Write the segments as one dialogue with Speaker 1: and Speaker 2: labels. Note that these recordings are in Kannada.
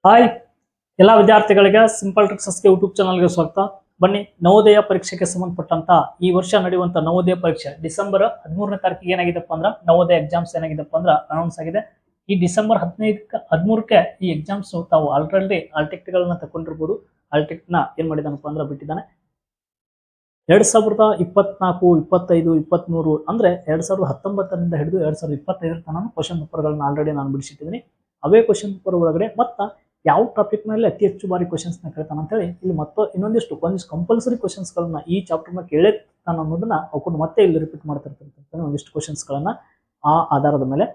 Speaker 1: ಹಾಯ್ ಎಲ್ಲ ವಿದ್ಯಾರ್ಥಿಗಳಿಗೆ ಸಿಂಪಲ್ ಟ್ರಿಕ್ಸಸ್ಗೆ ಯೂಟ್ಯೂಬ್ ಚಾನಲ್ಗೆ ಸ್ವಾಗತ. ಬನ್ನಿ, ನವೋದಯ ಪರೀಕ್ಷೆಗೆ ಸಂಬಂಧಪಟ್ಟಂತ ಈ ವರ್ಷ ನಡೆಯುವಂತ ನವೋದಯ ಪರೀಕ್ಷೆ ಡಿಸೆಂಬರ್ 13ನೇ ತಾರೀಕಿಗೆ ಏನಾಗಿದೆಪ್ಪ ಅಂದ್ರೆ ನವೋದಯ ಎಕ್ಸಾಮ್ಸ್ ಏನಾಗಿದೆಪ್ಪ ಅಂದ್ರೆ ಅನೌನ್ಸ್ ಆಗಿದೆ. ಈ ಡಿಸೆಂಬರ್ 13ಕ್ಕೆ ಈ ಎಕ್ಸಾಮ್ಸ್ ತಾವು ಆಲ್ರೆಡಿ ಆಲ್ಟಿಕ್ಟ್ ಗಳನ್ನ ತಗೊಂಡಿರ್ಬೋದು. ಆಲ್ಟಿಕ್ಟ್ ನ ಏನ್ ಮಾಡಿದಾನಪ್ಪ ಅಂದ್ರೆ ಬಿಟ್ಟಿದ್ದಾನೆ. 2024, 25, 23 ಅಂದ್ರೆ 2019ರಿಂದ ಹಿಡಿದು 2025 ತನಕ ಕ್ವಶನ್ ಪೇಪರ್ ಗಳನ್ನ ಆಲ್ರೆಡಿ ನಾನು ಬಿಡಿಸಿಟ್ಟಿದ್ದೀನಿ. ಅವೇ ಕ್ವಶನ್ ಪೇಪರ್ ಒಳಗಡೆ ಮತ್ತ ಯಾವ ಟಾಪಿಕ್ ಮೇಲೆ ಅತಿ ಹೆಚ್ಚು ಬಾರಿ ಕ್ವಶನ್ಸ್ ನ ಕೇಳ್ತಾನೆ ಅಂತ ಹೇಳಿ ಇಲ್ಲಿ ಮತ್ತೆ ಒಂದಿಷ್ಟು ಕಂಪಲ್ಸರಿ ಕ್ವಶನ್ಸ್ ಗಳನ್ನ ಈ ಚಾಪ್ಟರ್ ನ ಕೇಳೇ ತಾನು ಅನ್ನೋದನ್ನ ಅವ್ಕೊಂಡು ಮತ್ತೆ ಇಲ್ಲಿ ರಿಪೀಟ್ ಮಾಡ್ತಿರ್ತಾರೆ. ಒಂದಿಷ್ಟು ಕ್ವಶನ್ಸ್ ಗಳನ್ನ ಆ ಆಧಾರದ ಮೇಲೆ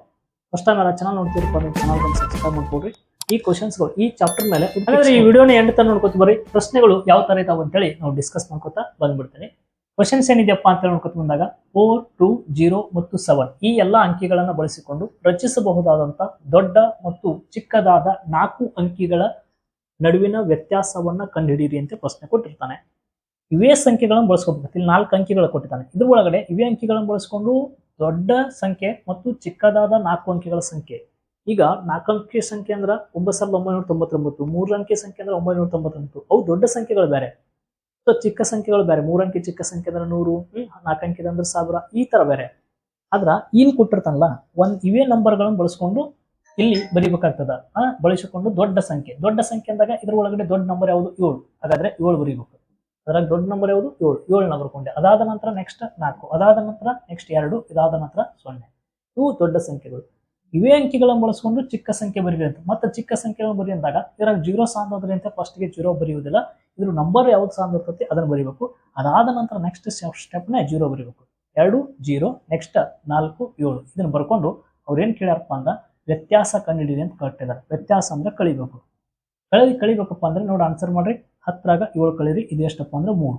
Speaker 1: ಫಸ್ಟ್ ಟೈಮ್ ಚಾನಲ್ ನೋಡ್ತಿರಪ್ಪ ಚಾನಲ್ ಬಂದು ಸಬ್ಸ್ಕ್ರೈಬ್ ಮಾಡ್ಕೊಡ್ರಿ. ಈ ಕ್ವಶನ್ಸ್ಗಳು ಈ ಚಾಪ್ಟರ್ ಮೇಲೆ ಈ ವಿಡಿಯೋನ ಎಂಡ್ ತ ನೋಡ್ಕೊತ ಬರ್ರಿ. ಪ್ರಶ್ನೆಗಳು ಯಾವ ತರ ಇದಾವ ಅಂತ ಹೇಳಿ ನಾವು ಡಿಸ್ಕಸ್ ಮಾಡ್ಕೊತಾ ಬಂದ್ಬಿಡ್ತೇನೆ. ಕ್ವಶನ್ಸ್ ಏನಿದೆಯಪ್ಪ ಅಂತ ನೋಡ್ಕೊತ ಬಂದಾಗ 4, 2, 0 ಮತ್ತು 7 ಈ ಎಲ್ಲಾ ಅಂಕಿಗಳನ್ನು ಬಳಸಿಕೊಂಡು ರಚಿಸಬಹುದಾದಂತ ದೊಡ್ಡ ಮತ್ತು ಚಿಕ್ಕದಾದ 4 ಅಂಕಿಗಳ ನಡುವಿನ ವ್ಯತ್ಯಾಸವನ್ನ ಕಂಡುಹಿಡಿಯಿರಿ ಅಂತ ಪ್ರಶ್ನೆ ಕೊಟ್ಟಿರ್ತಾನೆ. ಇವೇ ಸಂಖ್ಯೆಗಳನ್ನು ಬಳಸ್ಕೋಬೇಕು. ಇಲ್ಲಿ 4 ಅಂಕಿಗಳು ಕೊಟ್ಟಿದ್ದಾನೆ. ಇದ್ರ ಒಳಗಡೆ ಇವೇ ಅಂಕಿಗಳನ್ನು ಬಳಸ್ಕೊಂಡು ದೊಡ್ಡ ಸಂಖ್ಯೆ ಮತ್ತು ಚಿಕ್ಕದಾದ 4 ಅಂಕಿಗಳ ಸಂಖ್ಯೆ. ಈಗ 4 ಅಂಕಿ ಸಂಖ್ಯೆ ಅಂದ್ರೆ 9999, 3 ಅಂಕಿ ಸಂಖ್ಯೆ ಅಂದ್ರೆ 999. ಅವು ದೊಡ್ಡ ಸಂಖ್ಯೆಗಳು ಬೇರೆ, ಚಿಕ್ಕ ಸಂಖ್ಯೆಗಳು ಬೇರೆ. 3 ಅಂಕಿ ಚಿಕ್ಕ ಸಂಖ್ಯೆ ಅಂದ್ರೆ 100, 4 ಅಂಕಿ ಅಂದ್ರೆ 1000, ಈ ತರ ಬೇರೆ. ಆದ್ರ ಇಲ್ಲಿ ಕೊಟ್ಟಿರ್ತಾನಲ್ಲ ಇವೇ ನಂಬರ್ ಗಳನ್ನು ಬಳಸ್ಕೊಂಡು ಇಲ್ಲಿ ಬರೀಬೇಕಾಗ್ತದ. ಬಳಸಿಕೊಂಡು ದೊಡ್ಡ ಸಂಖ್ಯೆ ಅಂದಾಗ ಇದ್ರ ಒಳಗಡೆ ದೊಡ್ಡ ನಂಬರ್ ಯಾವುದು? 7. ಹಾಗಾದ್ರೆ 7 ಬರೀಬೇಕು. ಅದ್ರಾಗ ದೊಡ್ಡ ನಂಬರ್ ಯಾವುದು? 7 ನ ಬರ್ಕೊಂಡೆ. ಅದಾದ ನಂತರ ನೆಕ್ಸ್ಟ್ 4, ಅದಾದ ನಂತರ ನೆಕ್ಸ್ಟ್ 2, ಇದಾದ ನಂತರ 0. ಇವು ದೊಡ್ಡ ಸಂಖ್ಯೆಗಳು. ಇವೇ ಅಂಕಿಗಳನ್ನು ಬಳಸ್ಕೊಂಡು ಚಿಕ್ಕ ಸಂಖ್ಯೆ ಬರೀರಿ ಅಂತ. ಮತ್ತೆ ಚಿಕ್ಕ ಸಂಖ್ಯೆಗಳನ್ನು ಬರಿ ಅಂದಾಗ ಇದ್ರಾಗ 0 ಸಾಂದ್ರದ್ರಿ ಅಂತ ಫಸ್ಟ್ ಗೆ 0 ಬರೆಯುವುದಿಲ್ಲ. ಇದ್ರ ನಂಬರ್ ಯಾವ್ದು ಸಾಂದ್ರ ಇರ್ತೈತಿ ಅದನ್ನ ಬರೀಬೇಕು. ಅದಾದ ನಂತರ ನೆಕ್ಸ್ಟ್ ಸ್ಟೆಪ್ ನ 0 ಬರೀಬೇಕು. 2, 0, ನೆಕ್ಸ್ಟ್ 4, 7 ಇದನ್ನ ಬರ್ಕೊಂಡು ಅವ್ರು ಏನ್ ಕೇಳ್ಯಾರಪ್ಪ ಅಂದ್ರ ವ್ಯತ್ಯಾಸ ಕಂಡುಹಿಡಿಯಿರಿ ಅಂತ ಕಟ್ಟಿದಾರೆ. ವ್ಯತ್ಯಾಸ ಅಂದ್ರೆ ಕಳಿಬೇಕು. ಕಳಿಬೇಕಪ್ಪ ಅಂದ್ರೆ ನೋಡಿ ಆನ್ಸರ್ ಮಾಡ್ರಿ. 10ರಾಗ 7 ಕಳೀರಿ. ಇದು ಎಷ್ಟಪ್ಪ ಅಂದ್ರೆ 3.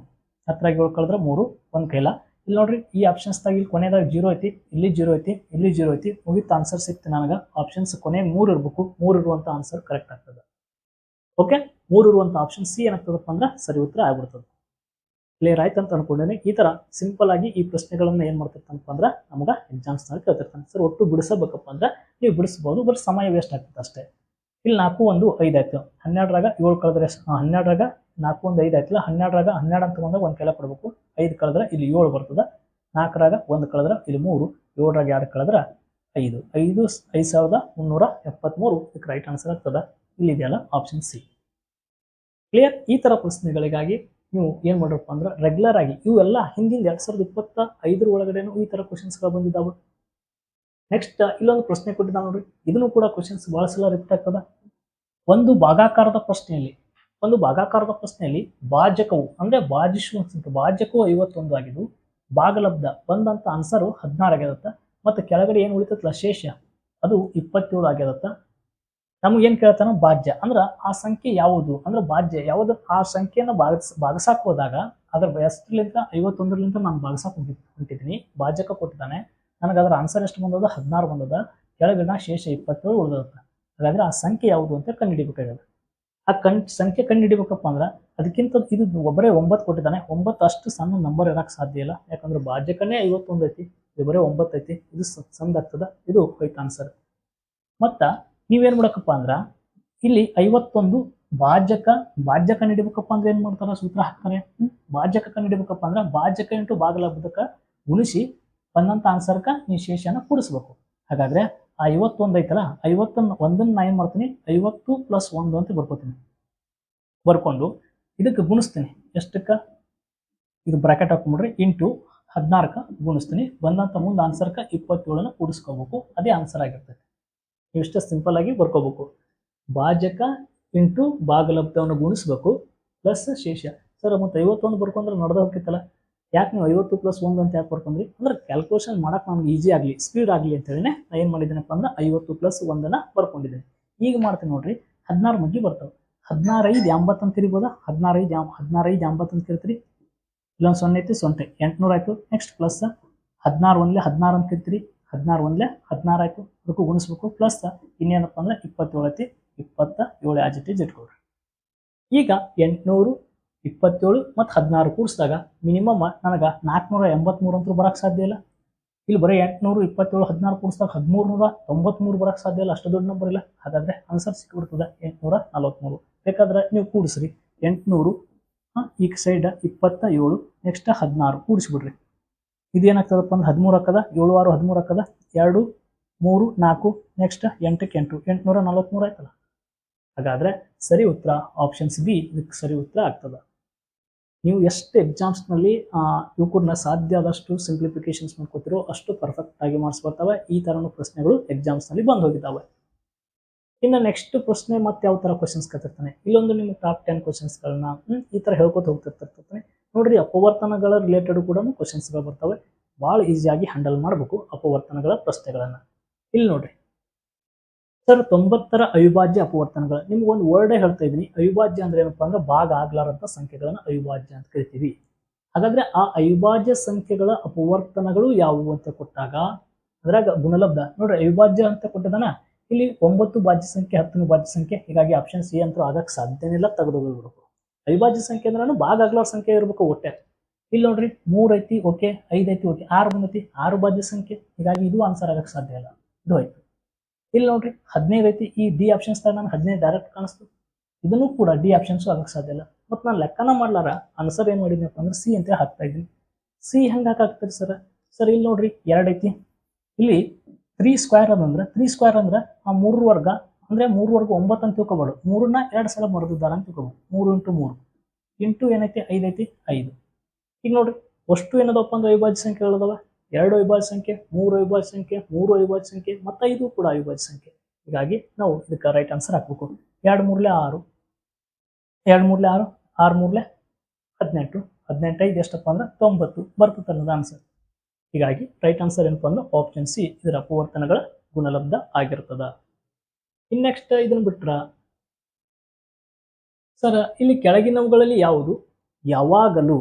Speaker 1: 10ರಾಗ 7 ಕಳೆದ್ರೆ 3 ಒಂದ್ ಕೈಲ. ಇಲ್ಲಿ ನೋಡ್ರಿ ಈ ಆಪ್ಷನ್ಸ್ ದಾಗ ಇಲ್ಲಿ ಕೊನೆದಾಗ 0 ಐತಿ, ಇಲ್ಲಿ 0 ಐತಿ, ಇಲ್ಲಿ 0 ಐತಿ. ಮುಗಿತ ಆನ್ಸರ್ ಸಿಕ್ತು ನನಗ. ಆಪ್ಷನ್ಸ್ ಕೊನೆ 3 ಇರ್ಬೇಕು. 3 ಇರುವಂತ ಆನ್ಸರ್ ಕರೆಕ್ಟ್ ಆಗ್ತದೆ. ಓಕೆ, 3 ಇರುವಂತ ಆಪ್ಷನ್ ಸಿ ಏನಾಗ್ತದಪ್ಪ ಅಂದ್ರೆ ಸರಿ ಉತ್ತರ ಆಗ್ಬಿಡ್ತದೆ. ಕ್ಲಿಯರ್ ಆಯ್ತು ಅಂತ ಅನ್ಕೊಂಡೇನೆ. ಈ ತರ ಸಿಂಪಲ್ ಆಗಿ ಈ ಪ್ರಶ್ನೆಗಳನ್ನ ಏನ್ ಮಾಡ್ತಿರ್ತಾನಪ್ಪ ಅಂದ್ರೆ ನಮಗ ಎಕ್ಸಾಮ್ಸ್ ನಲ್ಲಿ ಕೇಳ್ತಿರ್ತಾನೆ. ಸರ್ ಒಟ್ಟು ಬಿಡಿಸಬೇಕಪ್ಪ ಅಂದ್ರೆ ನೀವು ಬಿಡಿಸಬಹುದು, ಬಟ್ ಸಮಯ ವೇಸ್ಟ್ ಆಗ್ತದೆ ಅಷ್ಟೇ. ಇಲ್ಲಿ 4, 1, 5 ಆಯ್ತು. 12ರಾಗ 7 ಕಳೆದ್ರೆ 12ರಾಗ 4, 1, 5 ಆಯ್ತಲ್ಲ. 12ರಾಗ 12 ಅಂತ ಬಂದಾಗ ಒಂದ್ ಕೆಲ ಕೊಡ್ಬೇಕು. 5 ಕಳೆದ್ರೆ ಇಲ್ಲಿ 7 ಬರ್ತದ. 4ರಾಗ 1 ಕಳೆದ್ರೆ ಇಲ್ಲಿ 3, 7ರಾಗ 2 ಕಳೆದ್ರೆ 5. 5373 ಇದಕ್ಕೆ ರೈಟ್ ಆನ್ಸರ್ ಆಗ್ತದ. ಇಲ್ಲಿ ಇದೆಯಲ್ಲ ಆಪ್ಷನ್ ಸಿ. ಕ್ಲಿಯರ್? ಈ ತರ ಪ್ರಶ್ನೆಗಳಿಗಾಗಿ ನೀವು ಏನ್ ಮಾಡ್ರಪ್ಪ ಅಂದ್ರೆ ರೆಗ್ಯುಲರ್ ಆಗಿ ಇವೆಲ್ಲ ಹಿಂದಿನ 2025 ಒಳಗಡೆನೂ ಈ ತರ ಕ್ವಶನ್ಸ್ ಗಳು ಬಂದಿದ್ದಾವೆ. ನೆಕ್ಸ್ಟ್ ಇಲ್ಲೊಂದು ಪ್ರಶ್ನೆ ಕೊಟ್ಟಿದ್ದ ನೋಡ್ರಿ. ಇದನ್ನು ಕೂಡ ಕ್ವಶನ್ಸ್ ಬಹಳ ಸಲ ರಿಪೀಟ್ ಆಗ್ತದ. ಒಂದು ಭಾಗಾಕಾರದ ಪ್ರಶ್ನೆಯಲ್ಲಿ ಭಾಜಕವು ಅಂದ್ರೆ ಭಾಜಕವು 51 ಆಗಿದ್ದು ಭಾಗಲಬ್ಧ ಬಂದಂತ ಆನ್ಸರ್ 16 ಆಗ್ಯದತ್ತ. ಮತ್ತೆ ಕೆಳಗಡೆ ಏನ್ ಉಳಿತಲ್ಲ ಶೇಷ ಅದು 27 ಆಗ್ಯದತ್ತ. ನಮ್ಗೆ ಏನ್ ಕೇಳ್ತಾನ? ಭಾಜ್ಯ ಅಂದ್ರ ಆ ಸಂಖ್ಯೆ ಯಾವುದು ಅಂದ್ರೆ ಭಾಜ್ಯ ಯಾವುದು? ಆ ಸಂಖ್ಯೆಯನ್ನ ಭಾಗಸಾಕ್ ಹೋದಾಗ ಅದ್ರ ಎಷ್ಟಲಿಂದ 51ಲಿಂದ ನಾನು ಭಾಗಸಾಕ್ ಹೊಂಟಿದ್ದೀನಿ. ಭಾಜಕ ಕೊಟ್ಟಿದ್ದಾನೆ. ನನಗೆ ಅದರ ಆನ್ಸರ್ ಎಷ್ಟು ಬಂದದ? 16 ಬಂದದ. ಕೆಳಗಿನ ಶೇಷ 27 ಉಳಿದತ್ತ. ಹಾಗಾದ್ರೆ ಆ ಸಂಖ್ಯೆ ಯಾವುದು ಅಂತ ಕಂಡುಹಿಡಿಬೇಕಾಗಿದೆ. ಆ ಸಂಖ್ಯೆ ಕಂಡುಹಿಡಿಬೇಕಪ್ಪ ಅಂದ್ರೆ ಅದಕ್ಕಿಂತ ಇದು ಒಬ್ಬರೇ 9 ಕೊಟ್ಟಿದ್ದಾನೆ. 9 ಅಷ್ಟು ಸಣ್ಣ ನಂಬರ್ ಇರಕ್ ಸಾಧ್ಯ ಇಲ್ಲ. ಯಾಕಂದ್ರೆ ಭಾಜಕನೇ 51 ಐತಿ, ಇದು ಬರೀ 9 ಐತಿ. ಇದು ಸಂದ ಆಗ್ತದ. ಇದು ಹೋಯ್ತು ಆನ್ಸರ್. ಮತ್ತ ನೀವೇನ್ ಮಾಡಕಪ್ಪ ಅಂದ್ರ ಇಲ್ಲಿ 51 ಭಾಜಕ ಕಂಡುಹಿಡಿಬೇಕಪ್ಪ ಅಂದ್ರೆ ಏನ್ ಮಾಡ್ತಾರ? ಸೂತ್ರ ಹಾಕ್ತಾರೆ. ಭಾಜಕ ಕಂಡುಹಿಡಿಬೇಕಪ್ಪ ಅಂದ್ರೆ ಭಾಜಕ ಇಂಟು ಭಾಗಲಬ್ಧಕ ಗುಣಿಸಿ ಬಂದಂತ ಆನ್ಸರ್ಕ ನೀವು ಶೇಷನ ಕೂಡಿಸ್ಬೇಕು. ಹಾಗಾದ್ರೆ ಆ 51 ಐತಲ್ಲ, 51 ನಾ ಏನ್ ಮಾಡ್ತೀನಿ? 50 + 1 ಅಂತ ಬರ್ಕೋತೀನಿ. ಬರ್ಕೊಂಡು ಇದಕ್ಕೆ ಗುಣಿಸ್ತೀನಿ. ಎಷ್ಟಕ್ಕ? ಇದು ಬ್ರಾಕೆಟ್ ಹಾಕೊಂಡ್ಬಿಡ್ರಿ. ಇಂಟು 16ಕ ಗುಣಿಸ್ತೀನಿ. ಬಂದಂತ ಮುಂದೆ ಆನ್ಸರ್ಕ 27ನ ಕೂಡಿಸ್ಕೋಬೇಕು. ಅದೇ ಆನ್ಸರ್ ಆಗಿರ್ತೈತೆ. ಇಷ್ಟ ಸಿಂಪಲ್ ಆಗಿ ಬರ್ಕೋಬೇಕು. ಭಾಜಕ ಇಂಟು ಭಾಗಲಬ್ಧವನ್ನು ಗುಣಿಸ್ಬೇಕು ಪ್ಲಸ್ ಶೇಷ. ಸರ್ ಮತ್ತೆ 51 ಬರ್ಕೊಂಡ್ರೆ ನಡೆದ ಹೋಗ್ತಿತ್ತಲ್ಲ, ಯಾಕೆ ನೀವು 50 + 1 ಅಂತ ಯಾಕೆ ಬರ್ಕೊಂಡ್ರಿ ಅಂದ್ರೆ ಕ್ಯಾಲ್ಕುಲೇಷನ್ ಮಾಡಕ್ ನಮ್ಗೆ ಈಸಿ ಆಗಲಿ, ಸ್ಪೀಡ್ ಆಗಲಿ ಅಂತ ಹೇಳಿನೇ ನಾ ಏನ್ ಮಾಡಿದ್ದೀನಪ್ಪ ಅಂದ್ರೆ 50 + 1ನ ಬರ್ಕೊಂಡಿದ್ದೀನಿ. ಈಗ ಮಾಡ್ತೀನಿ ನೋಡ್ರಿ. 16 ಮಗ್ಗಿ ಬರ್ತಾವೆ. 16 5 80 ಅಂತ ತಿರ್ಬೋದಾ? 16 5 80 ಅಂತ ತಿರ್ತೀರಿ. ಇಲ್ಲೊಂದು 0 ಐತಿ, 0 800 ಆಯ್ತು. ನೆಕ್ಸ್ಟ್ ಪ್ಲಸ್ 16 1 16 ಅಂತ ತಿರ್ತೀರಿ. 16 1 16 ಆಯ್ತು. ಅದಕ್ಕೂ ಗುಣಿಸ್ಬೇಕು. ಪ್ಲಸ್ ಇನ್ನೇನಪ್ಪ ಅಂದ್ರೆ 27 ಐತಿ. 27 ಆಸ್ ಇಟ್ ಈಸ್ ಇಟ್ಕೊಳ್ರಿ. ಈಗ 827 ಮತ್ತು 16 ಕೂಡಿಸಿದಾಗ ಮಿನಿಮಮ್ ನನಗೆ 483 ಅಂತೂ ಬರಕ್ ಸಾಧ್ಯ ಇಲ್ಲ. ಇಲ್ಲಿ ಬರೀ 827 16 ಕೂಡಿಸಿದಾಗ 1393 ಬರಕ್ಕೆ ಸಾಧ್ಯ ಇಲ್ಲ, ಅಷ್ಟು ದೊಡ್ಡ ನಂಬರ್ ಇಲ್ಲ. ಹಾಗಾದ್ರೆ ಆನ್ಸರ್ ಸಿಕ್ಬಿಡ್ತದೆ 843. ಬೇಕಾದ್ರೆ ನೀವು ಕೂಡಿಸ್ರಿ 800 ಈ ಸೈಡ್ 27 ನೆಕ್ಸ್ಟ್ 16 ಕೂಡಿಸ್ಬಿಡ್ರಿ. ಇದೇನಾಗ್ತದಪ್ಪ ಅಂದ್ರೆ 13 ಹಾಕದ 7 6 13 ಹಾಕದ 2 3 4 ನೆಕ್ಸ್ಟ್ 8ಕ್ಕೆ 8 843 ಆಯ್ತಲ್ಲ. ಹಾಗಾದ್ರೆ ಸರಿ ಉತ್ತರ ಆಪ್ಷನ್ ಬಿ ಇದಕ್ಕೆ ಸರಿ ಉತ್ತರ ಆಗ್ತದೆ. ನೀವು ಎಷ್ಟು ಎಕ್ಸಾಮ್ಸ್ನಲ್ಲಿ ಇವ್ಕೂರ್ನ ಸಾಧ್ಯ ಆದಷ್ಟು ಸಿಂಪ್ಲಿಫಿಕೇಶನ್ಸ್ ಮಾಡ್ಕೋತಿರೋ ಅಷ್ಟು ಪರ್ಫೆಕ್ಟ್ ಆಗಿ ಮಾರ್ಕ್ಸ್ ಬರ್ತವೆ. ಈ ಥರನೂ ಪ್ರಶ್ನೆಗಳು ಎಕ್ಸಾಮ್ಸ್ನಲ್ಲಿ ಬಂದು ಹೋಗಿದ್ದಾವೆ. ಇನ್ನು ನೆಕ್ಸ್ಟ್ ಪ್ರಶ್ನೆ ಮತ್ತೆ ಯಾವ ಥರ ಕ್ವಶನ್ಸ್ ಕತ್ತಿರ್ತಾನೆ, ಇಲ್ಲೊಂದು ನಿಮ್ಗೆ ಟಾಪ್ 10 ಕ್ವಶನ್ಸ್ಗಳನ್ನ ಈ ಥರ ಹೇಳ್ಕೊತ ಹೋಗ್ತಿರ್ತಿರ್ತಾನೆ ನೋಡ್ರಿ. ಅಪವರ್ತನಗಳ ರಿಲೇಟೆಡ್ ಕೂಡ ಕ್ವಶನ್ಸ್ಗಳು ಬರ್ತವೆ. ಭಾಳ ಈಸಿಯಾಗಿ ಹ್ಯಾಂಡಲ್ ಮಾಡಬೇಕು ಅಪವರ್ತನಗಳ ಪ್ರಶ್ನೆಗಳನ್ನು. ಇಲ್ಲಿ ನೋಡ್ರಿ ಸರ್ 90ರ ಅವಿಭಾಜ್ಯ ಅಪವರ್ತನಗಳು, ನಿಮ್ಗೆ ಒಂದು ವರ್ಡೇ ಹೇಳ್ತಾ ಇದ್ದೀನಿ. ಅವಿಭಾಜ್ಯ ಅಂದ್ರೆ ಏನಪ್ಪಾ ಅಂದ್ರೆ ಭಾಗ ಆಗ್ಲಾರಂತ ಸಂಖ್ಯೆಗಳನ್ನ ಅವಿಭಾಜ್ಯ ಅಂತ ಕರಿತೀವಿ. ಹಾಗಾದ್ರೆ ಆ ಅವಿಭಾಜ್ಯ ಸಂಖ್ಯೆಗಳ ಅಪವರ್ತನಗಳು ಯಾವುವು ಅಂತ ಕೊಟ್ಟಾಗ ಅದ್ರಾಗ ಗುಣಲಬ್ಧ ನೋಡ್ರಿ. ಅವಿಭಾಜ್ಯ ಅಂತ ಕೊಟ್ಟದನ ಇಲ್ಲಿ 9 ಭಾಜ್ಯ ಸಂಖ್ಯೆ 10 ಭಾಜ್ಯ ಸಂಖ್ಯೆ, ಹೀಗಾಗಿ ಆಪ್ಷನ್ ಸಿ ಅಂತೂ ಆಗಕ್ಕೆ ಸಾಧ್ಯನಿಲ್ಲ, ತೆಗೆದುಬಿಡ್ಬೇಕು. ಅವಿಭಾಜ್ಯ ಸಂಖ್ಯೆ ಅಂದ್ರೆ ಭಾಗ ಆಗ್ಲಾರ ಸಂಖ್ಯೆ ಇರಬೇಕು ಒಟ್ಟೆ. ಇಲ್ಲಿ ನೋಡ್ರಿ 3 ಐತಿ ಓಕೆ, 5 ಐತಿ ಓಕೆ, 6 ಬಂದೈತಿ 6 ಭಾಜ್ಯ ಸಂಖ್ಯೆ, ಹೀಗಾಗಿ ಇದು ಆನ್ಸರ್ ಆಗಕ್ಕೆ ಸಾಧ್ಯ ಇಲ್ಲ, ಇದು ಆಯ್ತು. ಇಲ್ಲಿ ನೋಡ್ರಿ 15 ಐತಿ, ಈ ಡಿ ಆಪ್ಷನ್ಸ್ ನಾನು 15 ಡೈರೆಕ್ಟ್ ಕಾಣಿಸ್ತು, ಇದನ್ನು ಕೂಡ ಡಿ ಆಪ್ಷನ್ಸ್ ಆಗಕ್ಕೆ ಸಾಧ್ಯ ಇಲ್ಲ. ಮತ್ತು ನಾನು ಲೆಕ್ಕನ ಮಾಡ್ಲಾರ ಆನ್ಸರ್ ಏನು ಮಾಡಿದ್ನಪ್ಪ ಅಂದ್ರೆ ಸಿ ಅಂತ ಹಾಕ್ತಾ ಇದ್ದೀನಿ. ಸಿ ಹೆಂಗೆ ಹಾಕಾಗ್ತದೆ ಸರ್ ಇಲ್ಲಿ ನೋಡ್ರಿ 2 ಐತಿ, ಇಲ್ಲಿ 3 ಸ್ಕ್ವೇರ್ ಅದಂದ್ರೆ 3 ಸ್ಕ್ವೇರ್ ಅಂದ್ರೆ ಆ 3 ವರ್ಗ ಅಂದ್ರೆ 3 ವರ್ಗ 9 ಅಂತ ತಿಳ್ಕೊಬೇಡು, 3ನ್ನ 2 ಸಲ ಬರೆದಿದ್ದಾರೆ ಅಂತ ತಿಳ್ಕೊಬೇಡು. 3 ಇಂಟು 3 ಇಂಟು ಏನೈತಿ 5 ಐತಿ 5. ಈಗ ನೋಡ್ರಿ ಅಷ್ಟು ಏನದಪ್ಪ ಅಂದ್ರೆ ಅವಿಭಾಜ್ಯ ಸಂಖ್ಯೆಗಳದಾವ, 2 ಅವಿಭಾಜ್ಯ ಸಂಖ್ಯೆ, 3 ಅವಿಭಾಜ್ಯ ಸಂಖ್ಯೆ, 3 ಅವಿಭಾಜ್ಯ ಸಂಖ್ಯೆ ಮತ್ತು 5 ಕೂಡ ಅವಿಭಾಜ್ಯ ಸಂಖ್ಯೆ. ಹೀಗಾಗಿ ನಾವು ಇದಕ್ಕೆ ರೈಟ್ ಆನ್ಸರ್ ಹಾಕ್ಬೇಕು. 2 3 6, 2 3 6, 6 3 18, 18 5 ಎಷ್ಟಪ್ಪ ಅಂದ್ರೆ 90 ಬರ್ತದೆ ಅನ್ನೋದು ಆನ್ಸರ್. ಹೀಗಾಗಿ ರೈಟ್ ಆನ್ಸರ್ ಏನಪ್ಪ ಅಂದ್ರೆ ಆಪ್ಷನ್ ಸಿ ಇದರ ಅಪವರ್ತನಗಳ ಗುಣಲಬ್ಧ ಆಗಿರ್ತದ. ಇನ್ ನೆಕ್ಸ್ಟ್ ಇದನ್ನ ಬಿಟ್ರ ಸರ್ ಇಲ್ಲಿ ಕೆಳಗಿನವುಗಳಲ್ಲಿ ಯಾವುದು ಯಾವಾಗಲೂ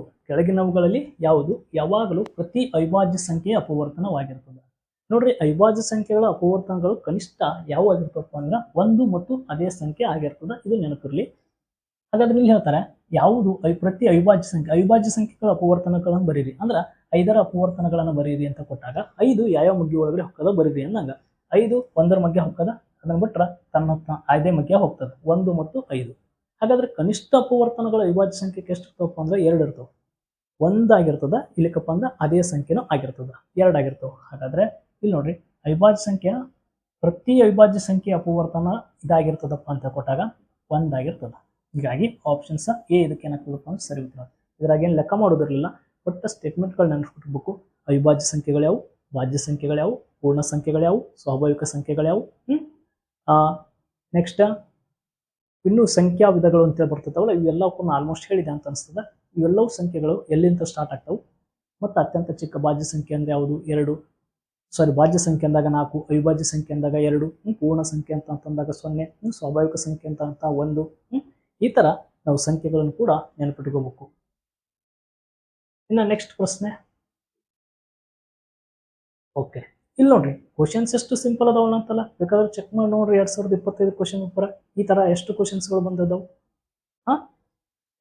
Speaker 1: ಯಾವಾಗಲೂ ಪ್ರತಿ ಅವಿಭಾಜ್ಯ ಸಂಖ್ಯೆಯ ಅಪವರ್ತನವಾಗಿರ್ತದೆ. ನೋಡ್ರಿ ಅವಿಭಾಜ್ಯ ಸಂಖ್ಯೆಗಳ ಅಪವರ್ತನಗಳು ಕನಿಷ್ಠ ಯಾವ ಆಗಿರ್ತಪ್ಪ ಅಂದ್ರೆ 1 ಮತ್ತು ಅದೇ ಸಂಖ್ಯೆ ಆಗಿರ್ತದೆ, ಇದು ನೆನಪಿರಲಿ. ಹಾಗಾದ್ರೆ ಇಲ್ಲಿ ಹೇಳ್ತಾರೆ ಯಾವುದು ಪ್ರತಿ ಅವಿಭಾಜ್ಯ ಸಂಖ್ಯೆಗಳ ಅಪವರ್ತನಗಳನ್ನು ಬರೀರಿ ಅಂದ್ರೆ 5ರ ಅಪವರ್ತನಗಳನ್ನು ಬರೀರಿ ಅಂತ ಕೊಟ್ಟಾಗ 5 ಯಾವ ಮಗ್ಗಿ ಒಳಗಡೆ ಹೋಗ್ತದ ಬರೀರಿ ಅಂದಂಗ 5 1ರ ಮಗ್ಗೆ ಹೋಗ್ತದ, ಅದನ್ನ ಬಿಟ್ರ ತನ್ನ ಅದೇ ಮಗ್ಗೆ ಹೋಗ್ತದೆ 1 ಮತ್ತು 5. ಹಾಗಾದ್ರೆ ಕನಿಷ್ಠ ಅಪವರ್ತನಗಳ ಅವಿಭಾಜ್ಯ ಸಂಖ್ಯೆಗೆ ಎಷ್ಟು ಇರ್ತವಪ್ಪ ಅಂದ್ರೆ 2 ಇರ್ತವೆ. 1 ಆಗಿರ್ತದ, ಇಲ್ಲಿಕಪ್ಪ ಅಂದ್ರೆ ಅದೇ ಸಂಖ್ಯೆನೂ ಆಗಿರ್ತದ, 2 ಆಗಿರ್ತವೆ. ಹಾಗಾದ್ರೆ ಇಲ್ಲಿ ನೋಡ್ರಿ ಅವಿಭಾಜ್ಯ ಸಂಖ್ಯೆ ಪ್ರತಿ ಅವಿಭಾಜ್ಯ ಸಂಖ್ಯೆ ಅಪವರ್ತನ ಇದಾಗಿರ್ತದಪ್ಪ ಅಂತ ಕೊಟ್ಟಾಗ 1 ಆಗಿರ್ತದ. ಹೀಗಾಗಿ ಆಪ್ಷನ್ಸ್ ಎ ಇದಕ್ಕೆ ಏನಾಗ್ತದಪ್ಪ ಅಂದ್ರೆ ಸರಿ ಉತ್ತರ. ಇದ್ರಾಗ ಏನು ಲೆಕ್ಕ ಮಾಡೋದಿರಲಿಲ್ಲ, ಒಟ್ಟ ಸ್ಟೇಟ್ಮೆಂಟ್ಗಳು ನೆನಪಿಟ್ಬೇಕು. ಅವಿಭಾಜ್ಯ ಸಂಖ್ಯೆಗಳು ಯಾವುವು, ಭಾಜ್ಯ ಸಂಖ್ಯೆಗಳು ಯಾವುವು, ಪೂರ್ಣ ಸಂಖ್ಯೆಗಳು ಯಾವುವು, ಸ್ವಾಭಾವಿಕ ಸಂಖ್ಯೆಗಳು ಯಾವುವು, ನೆಕ್ಸ್ಟ್ ಇನ್ನು ಸಂಖ್ಯಾ ವಿಧಗಳು ಅಂತ ಬರ್ತಿರ್ತಾವಲ್ಲ ಇವೆಲ್ಲವಕ್ಕೂ ಆಲ್ಮೋಸ್ಟ್ ಹೇಳಿದೆ ಅಂತ ಅನಿಸ್ತದೆ. ಇವೆಲ್ಲವೂ ಸಂಖ್ಯೆಗಳು ಎಲ್ಲಿಂದ ಸ್ಟಾರ್ಟ್ ಆಗ್ತಾವೆ ಮತ್ತು ಅತ್ಯಂತ ಚಿಕ್ಕ ಭಾಜ್ಯ ಸಂಖ್ಯೆ ಅಂದರೆ ಯಾವುದು 2, ಭಾಜ್ಯ ಸಂಖ್ಯೆ ಅಂದಾಗ 4, ಅವಿಭಾಜ್ಯ ಸಂಖ್ಯೆ ಅಂದಾಗ 2, ಪೂರ್ಣ ಸಂಖ್ಯೆ ಅಂತಂದಾಗ 0, ಸ್ವಾಭಾವಿಕ ಸಂಖ್ಯೆ ಅಂತ 1, ಈ ಥರ ನಾವು ಸಂಖ್ಯೆಗಳನ್ನು ಕೂಡ ನೆನಪಿಟ್ಕೋಬೇಕು. ಇನ್ನು ನೆಕ್ಸ್ಟ್ ಪ್ರಶ್ನೆ ಓಕೆ. ಇಲ್ಲಿ ನೋಡ್ರಿ ಕ್ವಶನ್ಸ್ ಎಷ್ಟು ಸಿಂಪಲ್ ಅದಾವಲ್ಲ ಅಂತಲ್ಲ, ಬೇಕಾದ್ರೆ ಚೆಕ್ ಮಾಡಿ ನೋಡ್ರಿ 2025 ಕ್ವಶನ್ ಪೇಪರ್ ಈ ತರ ಎಷ್ಟು ಕ್ವಶನ್ಸ್ಗಳು ಬಂದವು.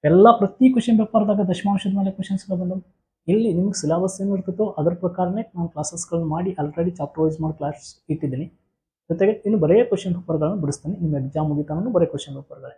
Speaker 1: ಎಲ್ಲ ಪ್ರತಿ ಕ್ವಶನ್ ಪೇಪರ್ದಾಗ ದಶಮಾಂಶದ ಮೇಲೆ ಕ್ವಶನ್ಸ್ಗಳು ಬಂದವು. ಇಲ್ಲಿ ನಿಮ್ಗೆ ಸಿಲೆಬಸ್ ಏನು ಇರ್ತಿತ್ತೋ ಅದ್ರ ಪ್ರಕಾರನೇ ನಾನು ಕ್ಲಾಸಸ್ಗಳನ್ನ ಮಾಡಿ ಆಲ್ರೆಡಿ ಚಾಪ್ಟರ್ ವೈಸ್ ಮಾಡಿ ಕ್ಲಾಸ್ ಇಟ್ಟಿದ್ದೀನಿ. ಜೊತೆಗೆ ಇನ್ನು ಬರೇ ಕ್ವಶನ್ ಪೇಪರ್ಗಳನ್ನು ಬಿಡಿಸ್ತೀನಿ, ನಿಮ್ಮ ಎಕ್ಸಾಮ್ ಮುಗಿತಾನು ಬರೇ ಕ್ವಶನ್ ಪೇಪರ್ಗಳೇ.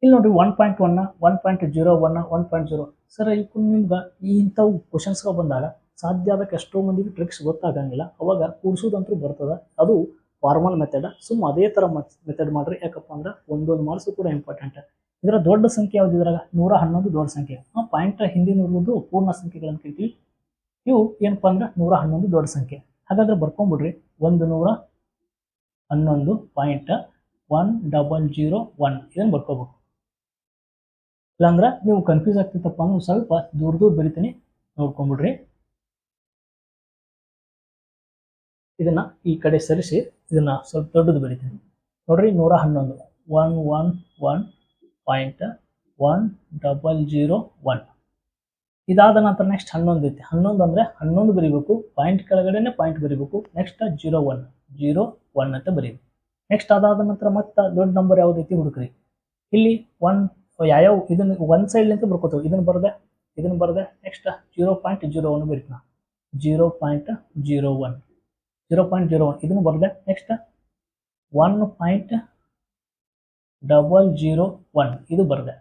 Speaker 1: ಇಲ್ಲಿ ನೋಡ್ರಿ 1.1 1.01 1.0 ಸರ್ ನಿಮ್ಗೆ ಇಂಥವು ಕ್ವಶನ್ಸ್ಗಳು ಬಂದಾಗ ಸಾಧ್ಯ ಆದಕ್ಕೆ ಎಷ್ಟೋ ಮಂದಿಗೆ ಟ್ರಿಕ್ಸ್ ಗೊತ್ತಾಗಂಗಿಲ್ಲ, ಅವಾಗ ಕೂರಿಸೋದಂತೂ ಬರ್ತದೆ. ಅದು ಫಾರ್ಮಲ್ ಮೆಥಡ್, ಸುಮ್ಮ ಅದೇ ಥರ ಮೆಥಡ್ ಮಾಡ್ರಿ. ಯಾಕಪ್ಪ ಅಂದ್ರೆ ಒಂದೊಂದು ಮಾರ್ಕ್ಸು ಕೂಡ ಇಂಪಾರ್ಟೆಂಟ್. ಇದರ ದೊಡ್ಡ ಸಂಖ್ಯೆ ಯಾವ್ದು ಇದ್ರಾಗ 111 ದೊಡ್ಡ ಸಂಖ್ಯೆ, ಪಾಯಿಂಟ್ ಹಿಂದಿನ ಇರ್ಬೋದು ಪೂರ್ಣ ಸಂಖ್ಯೆಗಳನ್ನು ಕರಿತೀವಿ. ಇವು ಏನಪ್ಪ ಅಂದ್ರೆ 111 ದೊಡ್ಡ ಸಂಖ್ಯೆ. ಹಾಗಾದ್ರೆ ಬರ್ಕೊಂಡ್ಬಿಡ್ರಿ 111.100 ಇದನ್ನು ಬರ್ಕೋಬೇಕು. ಇಲ್ಲಾಂದ್ರೆ ನೀವು ಕನ್ಫ್ಯೂಸ್ ಆಗ್ತಿತ್ತಪ್ಪ ಅಂದ್ರೆ ಸ್ವಲ್ಪ ದೂರ ಬರಿತೀನಿ, ನೋಡ್ಕೊಂಡ್ಬಿಡ್ರಿ. ಇದನ್ನ ಈ ಕಡೆ ಸರಿಸಿ ಇದನ್ನ ಸ್ವಲ್ಪ ದೊಡ್ಡದು ಬರಿತೀನಿ ನೋಡ್ರಿ. 111.100.1. ಇದಾದ ನಂತರ ನೆಕ್ಸ್ಟ್ 11 ಐತಿ. 11 ಅಂದ್ರೆ 11 ಬರೀಬೇಕು, ಪಾಯಿಂಟ್ ಕೆಳಗಡೆನೆ ಪಾಯಿಂಟ್ ಬರೀಬೇಕು. ನೆಕ್ಸ್ಟ್ 01 ಅಂತ ಬರೀಬೇಕು. ನೆಕ್ಸ್ಟ್ ಅದಾದ ನಂತರ ಮತ್ತೆ ದೊಡ್ಡ ನಂಬರ್ ಯಾವ್ದೈತಿ ಹುಡುಕ್ರಿ. ಇಲ್ಲಿ 1 ಯಾವ ಇದನ್ನ 1 ಸೈಡ್ ಅಂತ ಬರ್ಕೋತೀವಿ, ಇದನ್ನ ಬರದೆ ನೆಕ್ಸ್ಟ್ 0.01 ಬರೀತೀನಿ. 0.01 ಇದನ್ನು ಬರೆದೆ. ನೆಕ್ಸ್ಟ್ 1.001 ಇದು ಬರೆದೆ.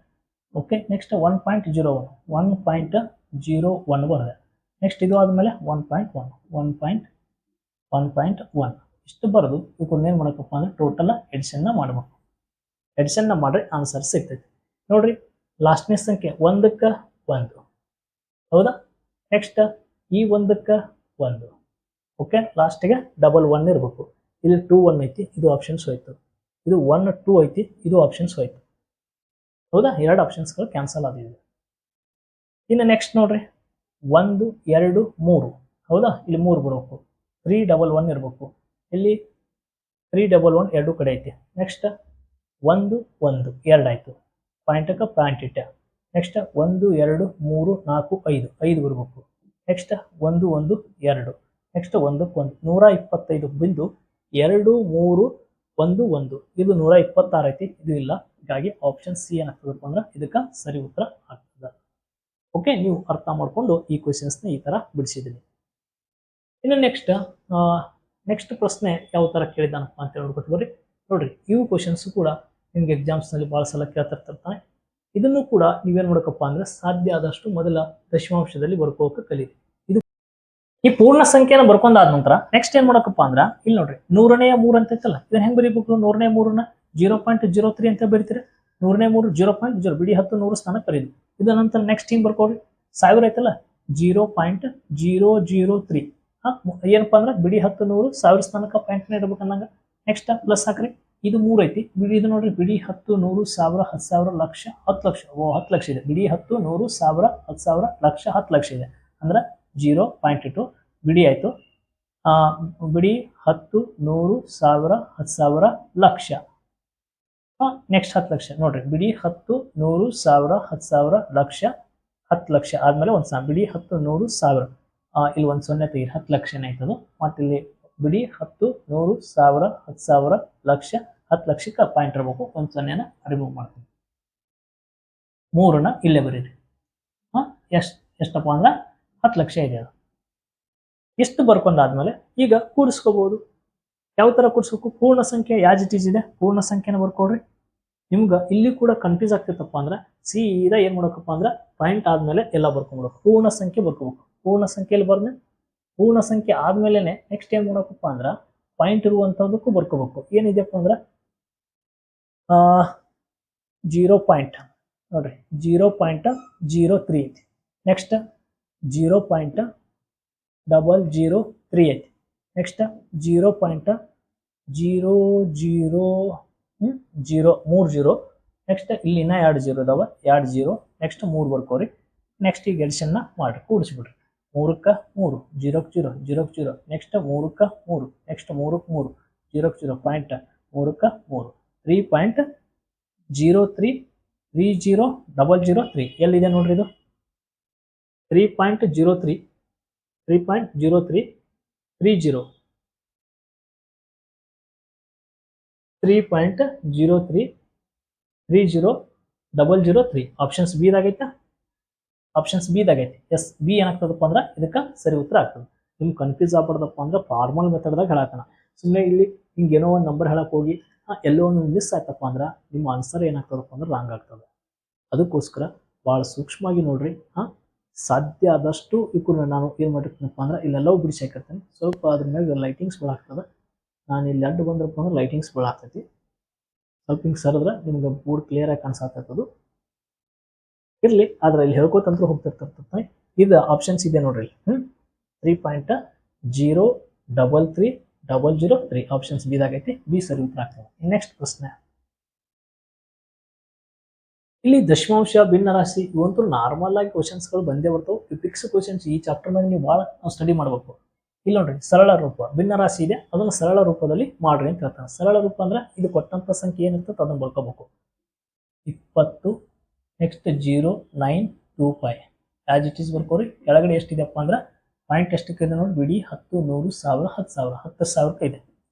Speaker 1: ಓಕೆ, ನೆಕ್ಸ್ಟ್ 1.01 ಬರೆದೆ. ನೆಕ್ಸ್ಟ್ ಇದು ಆದಮೇಲೆ 1.1 ಇಷ್ಟು ಬರೆದು ಇವನ್ನ ಏನು ಮಾಡಬೇಕಪ್ಪ ಅಂದ್ರೆ ಟೋಟಲ್ ಎಡಿಷನ್ನ ಮಾಡಬೇಕು. ಎಡಿಷನ್ನ ಮಾಡ್ರಿ ಆನ್ಸರ್ ಸಿಗ್ತೈತಿ. ನೋಡ್ರಿ, ಲಾಸ್ಟ್ನೇ ಸಂಖ್ಯೆ 1ಕ್ಕೆ 1, ಹೌದಾ? ನೆಕ್ಸ್ಟ್ ಈ 1ಕ್ಕೆ 1, ಓಕೆ, ಲಾಸ್ಟಿಗೆ ಡಬಲ್ 1 ಇರಬೇಕು. ಇಲ್ಲಿ 2 1 ಐತಿ, ಇದು ಆಪ್ಷನ್ಸ್ ಹೋಯ್ತು. ಇದು 1 2 ಐತಿ, ಇದು ಆಪ್ಷನ್ಸ್ ಹೋಯ್ತು. ಹೌದಾ? 2 ಆಪ್ಷನ್ಸ್ಗಳು ಕ್ಯಾನ್ಸಲ್ ಆಗಿದೆ. ಇನ್ನು ನೆಕ್ಸ್ಟ್ ನೋಡ್ರಿ, 1 2 3, ಹೌದಾ? ಇಲ್ಲಿ 3 ಬರಬೇಕು. 311 ಇರಬೇಕು. ಇಲ್ಲಿ 311 ಎರಡು ಕಡೆ ಐತಿ. ನೆಕ್ಸ್ಟ್ 1 1 2 ಆಯ್ತು, ಪಾಯಿಂಟಕ್ಕೆ ಪಾಯಿಂಟ್ ಇಟ್ಟೆ. ನೆಕ್ಸ್ಟ್ 1 2 3 4 5 ಬರಬೇಕು. ನೆಕ್ಸ್ಟ್ 1 1 2, ನೆಕ್ಸ್ಟ್ 1ಕ್ಕೆ 1, 125 ಬಿಂದು 2 3 1 1, ಇದು 126 ಐತಿ, ಇದು ಇಲ್ಲ. ಹೀಗಾಗಿ ಆಪ್ಷನ್ ಸಿ ಏನಾಗ್ತದಪ್ಪ ಅಂದ್ರೆ ಇದಕ್ಕೆ ಸರಿ ಉತ್ತರ ಆಗ್ತದೆ. ಓಕೆ, ನೀವು ಅರ್ಥ ಮಾಡ್ಕೊಂಡು ಈ ಕ್ವೆಶನ್ಸ್ನ ಈ ತರ ಬಿಡಿಸಿದ್ದೀನಿ. ಇನ್ನು ನೆಕ್ಸ್ಟ್ ಪ್ರಶ್ನೆ ಯಾವ ತರ ಕೇಳಿದಾನಪ್ಪ ಅಂತ ನೋಡ್ಕೊತೀವಿ. ನೋಡ್ರಿ, ಇವು ಕ್ವೆಶನ್ಸ್ ಕೂಡ ನಿಮ್ಗೆ ಎಕ್ಸಾಮ್ಸ್ ನಲ್ಲಿ ಬಹಳ ಸಲ ಕೇಳ್ತಿರ್ತಾನೆ. ಇದನ್ನು ಕೂಡ ನೀವೇನ್ ಮಾಡಬೇಕಪ್ಪ ಅಂದ್ರೆ ಸಾಧ್ಯ ಆದಷ್ಟು ಮೊದಲ ದಶಮಾಂಶದಲ್ಲಿ ಬರ್ಕೋಕೆ ಕಲೀರಿ. ಇದು ಈ ಪೂರ್ಣ ಸಂಖ್ಯೆನ ಬರ್ಕೊಂಡಾದ ನಂತರ ನೆಕ್ಸ್ಟ್ ಏನ್ ಮಾಡಕಪ್ಪ ಅಂದ್ರ ಇಲ್ಲಿ ನೋಡ್ರಿ, 100ನೇ 3 ಅಂತ ಐತಲ್ಲ, ಇದನ್ನ ಹೆಂಗ್ ಬರೀಬೇಕು? 100ನೇ 3ನ 0.03 ಅಂತ ಬರೀತೀರಿ. 100ನೇ 3 0.0 ಬಿಡಿ 10 100 ಸ್ಥಾನ ಕರೀದು. ಇದ ನಂತರ ನೆಕ್ಸ್ಟ್ ಹಿಂಗ್ ಬರ್ಕೊಡ್ರಿ, 1000 ಐತಲ್ಲ 0.003, ಏನಪ್ಪಾ ಅಂದ್ರೆ ಬಿಡಿ 10 100 1000 ಸ್ಥಾನಕ್ಕೆ ಪಾಯಿಂಟ್ ಇಡ್ಬೇಕು ಅನ್ನಂಗ. ನೆಕ್ಸ್ಟ್ ಪ್ಲಸ್ ಹಾಕ್ರಿ, ಇದು 3 ಐತಿ. ಬಿಡಿ ಇದು ನೋಡ್ರಿ, ಬಿಡಿ 10 100 1000 10,000 ಲಕ್ಷ 10 ಲಕ್ಷ, 10 ಲಕ್ಷ ಇದೆ. ಬಿಡಿ 10 100 1000 10,000 ಲಕ್ಷ 10 ಲಕ್ಷ ಇದೆ ಅಂದ್ರೆ 0.2 ಬಿಡಿ ಆಯ್ತು. ಬಿಡಿ 10 100 1000 10,000 ಲಕ್ಷ. ನೆಕ್ಸ್ಟ್ 10 ಲಕ್ಷ ನೋಡ್ರಿ, ಬಿಡಿ 10 100 1000 10,000 ಲಕ್ಷ 10 ಲಕ್ಷ ಆದ್ಮೇಲೆ ಒಂದ್ ಬಿಡಿ 10 100 1000, ಇಲ್ಲಿ ಒಂದ್ 0 ತೆಗೀರಿ, 10 ಲಕ್ಷನೇ ಆಯ್ತದು. ಮತ್ತೆ ಇಲ್ಲಿ ಬಿಡಿ 10 100 1000 10,000 ಲಕ್ಷ 10 ಲಕ್ಷಕ್ಕೆ ಪಾಯಿಂಟ್ ಇರಬೇಕು, ಒಂದ್ 0ನ ರಿಮೂವ್ ಮಾಡ್ತೀನಿ. 3ನ ಇಲ್ಲೇ ಬರೀರಿ. ಎಷ್ಟಪ್ಪ ಅಂದ್ರೆ 10 ಲಕ್ಷ ಇದೆ. ಅದು ಎಷ್ಟು ಬರ್ಕೊಂಡಾದ್ಮೇಲೆ ಈಗ ಕೂಡಿಸ್ಕೋಬಹುದು. ಯಾವ ತರ ಕೂಡಿಸ್ಬೇಕು? ಪೂರ್ಣ ಸಂಖ್ಯೆ ಯಾಜ್ ಇಟ್ ಈಸ್ ಇದೆ, ಪೂರ್ಣ ಸಂಖ್ಯೆನ ಬರ್ಕೊಡ್ರಿ. ನಿಮ್ಗೆ ಇಲ್ಲಿ ಕೂಡ ಕನ್ಫ್ಯೂಸ್ ಆಗ್ತಿತ್ತಪ್ಪ ಅಂದ್ರೆ ಸೀದಾ ಏನ್ ಮಾಡಬೇಕಪ್ಪ ಅಂದ್ರೆ ಪಾಯಿಂಟ್ ಆದ್ಮೇಲೆ ಎಲ್ಲ ಬರ್ಕೊಂಡ್ಬಿಡ್ಬೇಕು. ಪೂರ್ಣ ಸಂಖ್ಯೆ ಬರ್ಕೋಬೇಕು. ಪೂರ್ಣ ಸಂಖ್ಯೆಯಲ್ಲಿ ಬರ್ನೆ, ಪೂರ್ಣ ಸಂಖ್ಯೆ ಆದ್ಮೇಲೆ ನೆಕ್ಸ್ಟ್ ಏನ್ ಮಾಡಬೇಕಪ್ಪ ಅಂದ್ರ ಪಾಯಿಂಟ್ ಇರುವಂತದಕ್ಕೂ ಬರ್ಕೋಬೇಕು. ಏನಿದೆಪ್ಪ ಅಂದ್ರ 0 ಪಾಯಿಂಟ್ ನೋಡ್ರಿ, 0.03 ಐತಿ. ನೆಕ್ಸ್ಟ್ 0.003 ಐತಿ. ನೆಕ್ಸ್ಟ್ 0.00030. ನೆಕ್ಸ್ಟ್ ಇಲ್ಲಿ ಇನ್ನ 2 0 ಇದಾವ, 2 0. ನೆಕ್ಸ್ಟ್ 3 ಬರ್ಕೋರಿ. ನೆಕ್ಸ್ಟ್ ಈಗ ಎಡಿಷನ್ ಮಾಡ್ರಿ, ಕೂಡಿಸ್ಬಿಡ್ರಿ. 3ಕ್ಕೆ 3 0ಕ್ಕೆ 0 0ಕ್ಕೆ 0. ನೆಕ್ಸ್ಟ್ 3ಕ್ಕೆ 3, ನೆಕ್ಸ್ಟ್ 3ಕ್ಕೆ 3 0ಕ್ಕೆ 0 ಪಾಯಿಂಟ್, 3ಕ್ಕೆ 3 3.03300003 ಎಲ್ಲಿದೆ ನೋಡ್ರಿ, ಇದು 3.03 3.0330 3.03300003 ಆಪ್ಷನ್ಸ್ ಬಿ ದಾಗೈತೆ. ಆಪ್ಷನ್ಸ್ ಬಿ ದಾಗೈತಿ. ಎಸ್, ಬಿ ಏನಾಗ್ತದಪ್ಪ ಅಂದ್ರೆ ಇದಕ್ಕೆ ಸರಿ ಉತ್ತರ ಆಗ್ತದೆ. ನಿಮ್ಗೆ ಕನ್ಫ್ಯೂಸ್ ಆಗ್ಬಾರ್ದಪ್ಪ ಅಂದ್ರೆ ಫಾರ್ಮಲ್ ಮೆಥಡ್ದಾಗ ಹೇಳತ್ತಾನ. ಸುಮ್ಮನೆ ಇಲ್ಲಿ ಹಿಂಗೆ ಏನೋ ಒಂದು ನಂಬರ್ ಹೇಳಕ್ ಹೋಗಿ ಎಲ್ಲೋ ಒಂದು ಮಿಸ್ ಆಯ್ತಪ್ಪ ಅಂದ್ರೆ ನಿಮ್ಮ ಆನ್ಸರ್ ಏನಾಗ್ತದಪ್ಪ ಅಂದ್ರೆ ರಾಂಗ್ ಆಗ್ತದೆ. ಅದಕ್ಕೋಸ್ಕರ ಭಾಳ ಸೂಕ್ಷ್ಮವಾಗಿ ನೋಡ್ರಿ. ಸಾಧ್ಯ ಆದಷ್ಟು ಇವ್ರನ್ನ ನಾನು ಏನು ಮಾಡಿರ್ತೀನಪ್ಪ ಅಂದ್ರೆ ಇಲ್ಲೆಲ್ಲವೂ ಬಿಡಿಸಿ ಹಾಕಿರ್ತೀನಿ. ಸ್ವಲ್ಪ ಅದ್ರ ಮೇಲೆ ಲೈಟಿಂಗ್ಸ್ ಬೆಳಾಗ್ತದೆ. ನಾನು ಇಲ್ಲಿ ಅಡ್ಡು ಬಂದ್ರಪ್ಪ ಅಂದ್ರೆ ಲೈಟಿಂಗ್ಸ್ ಬೆಳಾಗ್ತೈತಿ. ಸ್ವಲ್ಪ ಹಿಂಗೆ ಸರಿದ್ರೆ ನಿಮ್ಗೆ ಬೋರ್ಡ್ ಕ್ಲಿಯರ್ ಆಗಿ ಕಾಣಿಸತ್ತದು ಇರ್ಲಿ. ಆದ್ರೆ ಇಲ್ಲಿ ಹೇಳ್ಕೋತಂತ್ರ ಹೋಗ್ತಿರ್ತದೆ. ಇದು ಆಪ್ಷನ್ಸ್ ಇದೆ ನೋಡ್ರಿ, 3.0330003 ಆಪ್ಷನ್ಸ್ ಬಿ ದಾಗೈತಿ. ಬಿ ಸರಿ ಉತ್ತರ ಆಗ್ತದೆ. ನೆಕ್ಸ್ಟ್ ಪ್ರಶ್ನೆ, ಇಲ್ಲಿ ದಶಮಾಂಶ, ಭಿನ್ನ ರಾಶಿ ಇವಂತೂ ನಾರ್ಮಲ್ ಆಗಿ ಕ್ವಶನ್ಸ್ಗಳು ಬಂದೇ ಬರ್ತಾವೆ. ಫಿಕ್ಸ್ ಕ್ವಶನ್ಸ್ ಈ ಚಾಪ್ಟರ್ ಮೇಲೆ ನೀವು ಭಾಳ ಸ್ಟಡಿ ಮಾಡ್ಬೇಕು. ಇಲ್ಲಿ ನೋಡ್ರಿ, ಸರಳ ರೂಪ ಭಿನ್ನ ರಾಶಿ ಇದೆ, ಅದನ್ನು ಸರಳ ರೂಪದಲ್ಲಿ ಮಾಡ್ರಿ ಅಂತ ಹೇಳ್ತಾನೆ. ಸರಳ ರೂಪ ಅಂದ್ರೆ ಇದು ಕೊಟ್ಟಂತ ಸಂಖ್ಯೆ ಏನಿರ್ತದೆ ಅದನ್ನ ಬರ್ಕೋಬೇಕು. 20, ನೆಕ್ಸ್ಟ್ 0925 ಆಸ್ ಇಟ್ ಈಸ್ ಬರ್ಕೋರಿ. ಕೆಳಗಡೆ ಎಷ್ಟಿದೆಪ್ಪ ಅಂದ್ರೆ ಪಾಯಿಂಟ್ ಎಷ್ಟಕ್ಕೆ ಇದೆ ನೋಡಿ, ಬಿಡಿ 10 100 1000 10,000 10,000 ಇದೆ.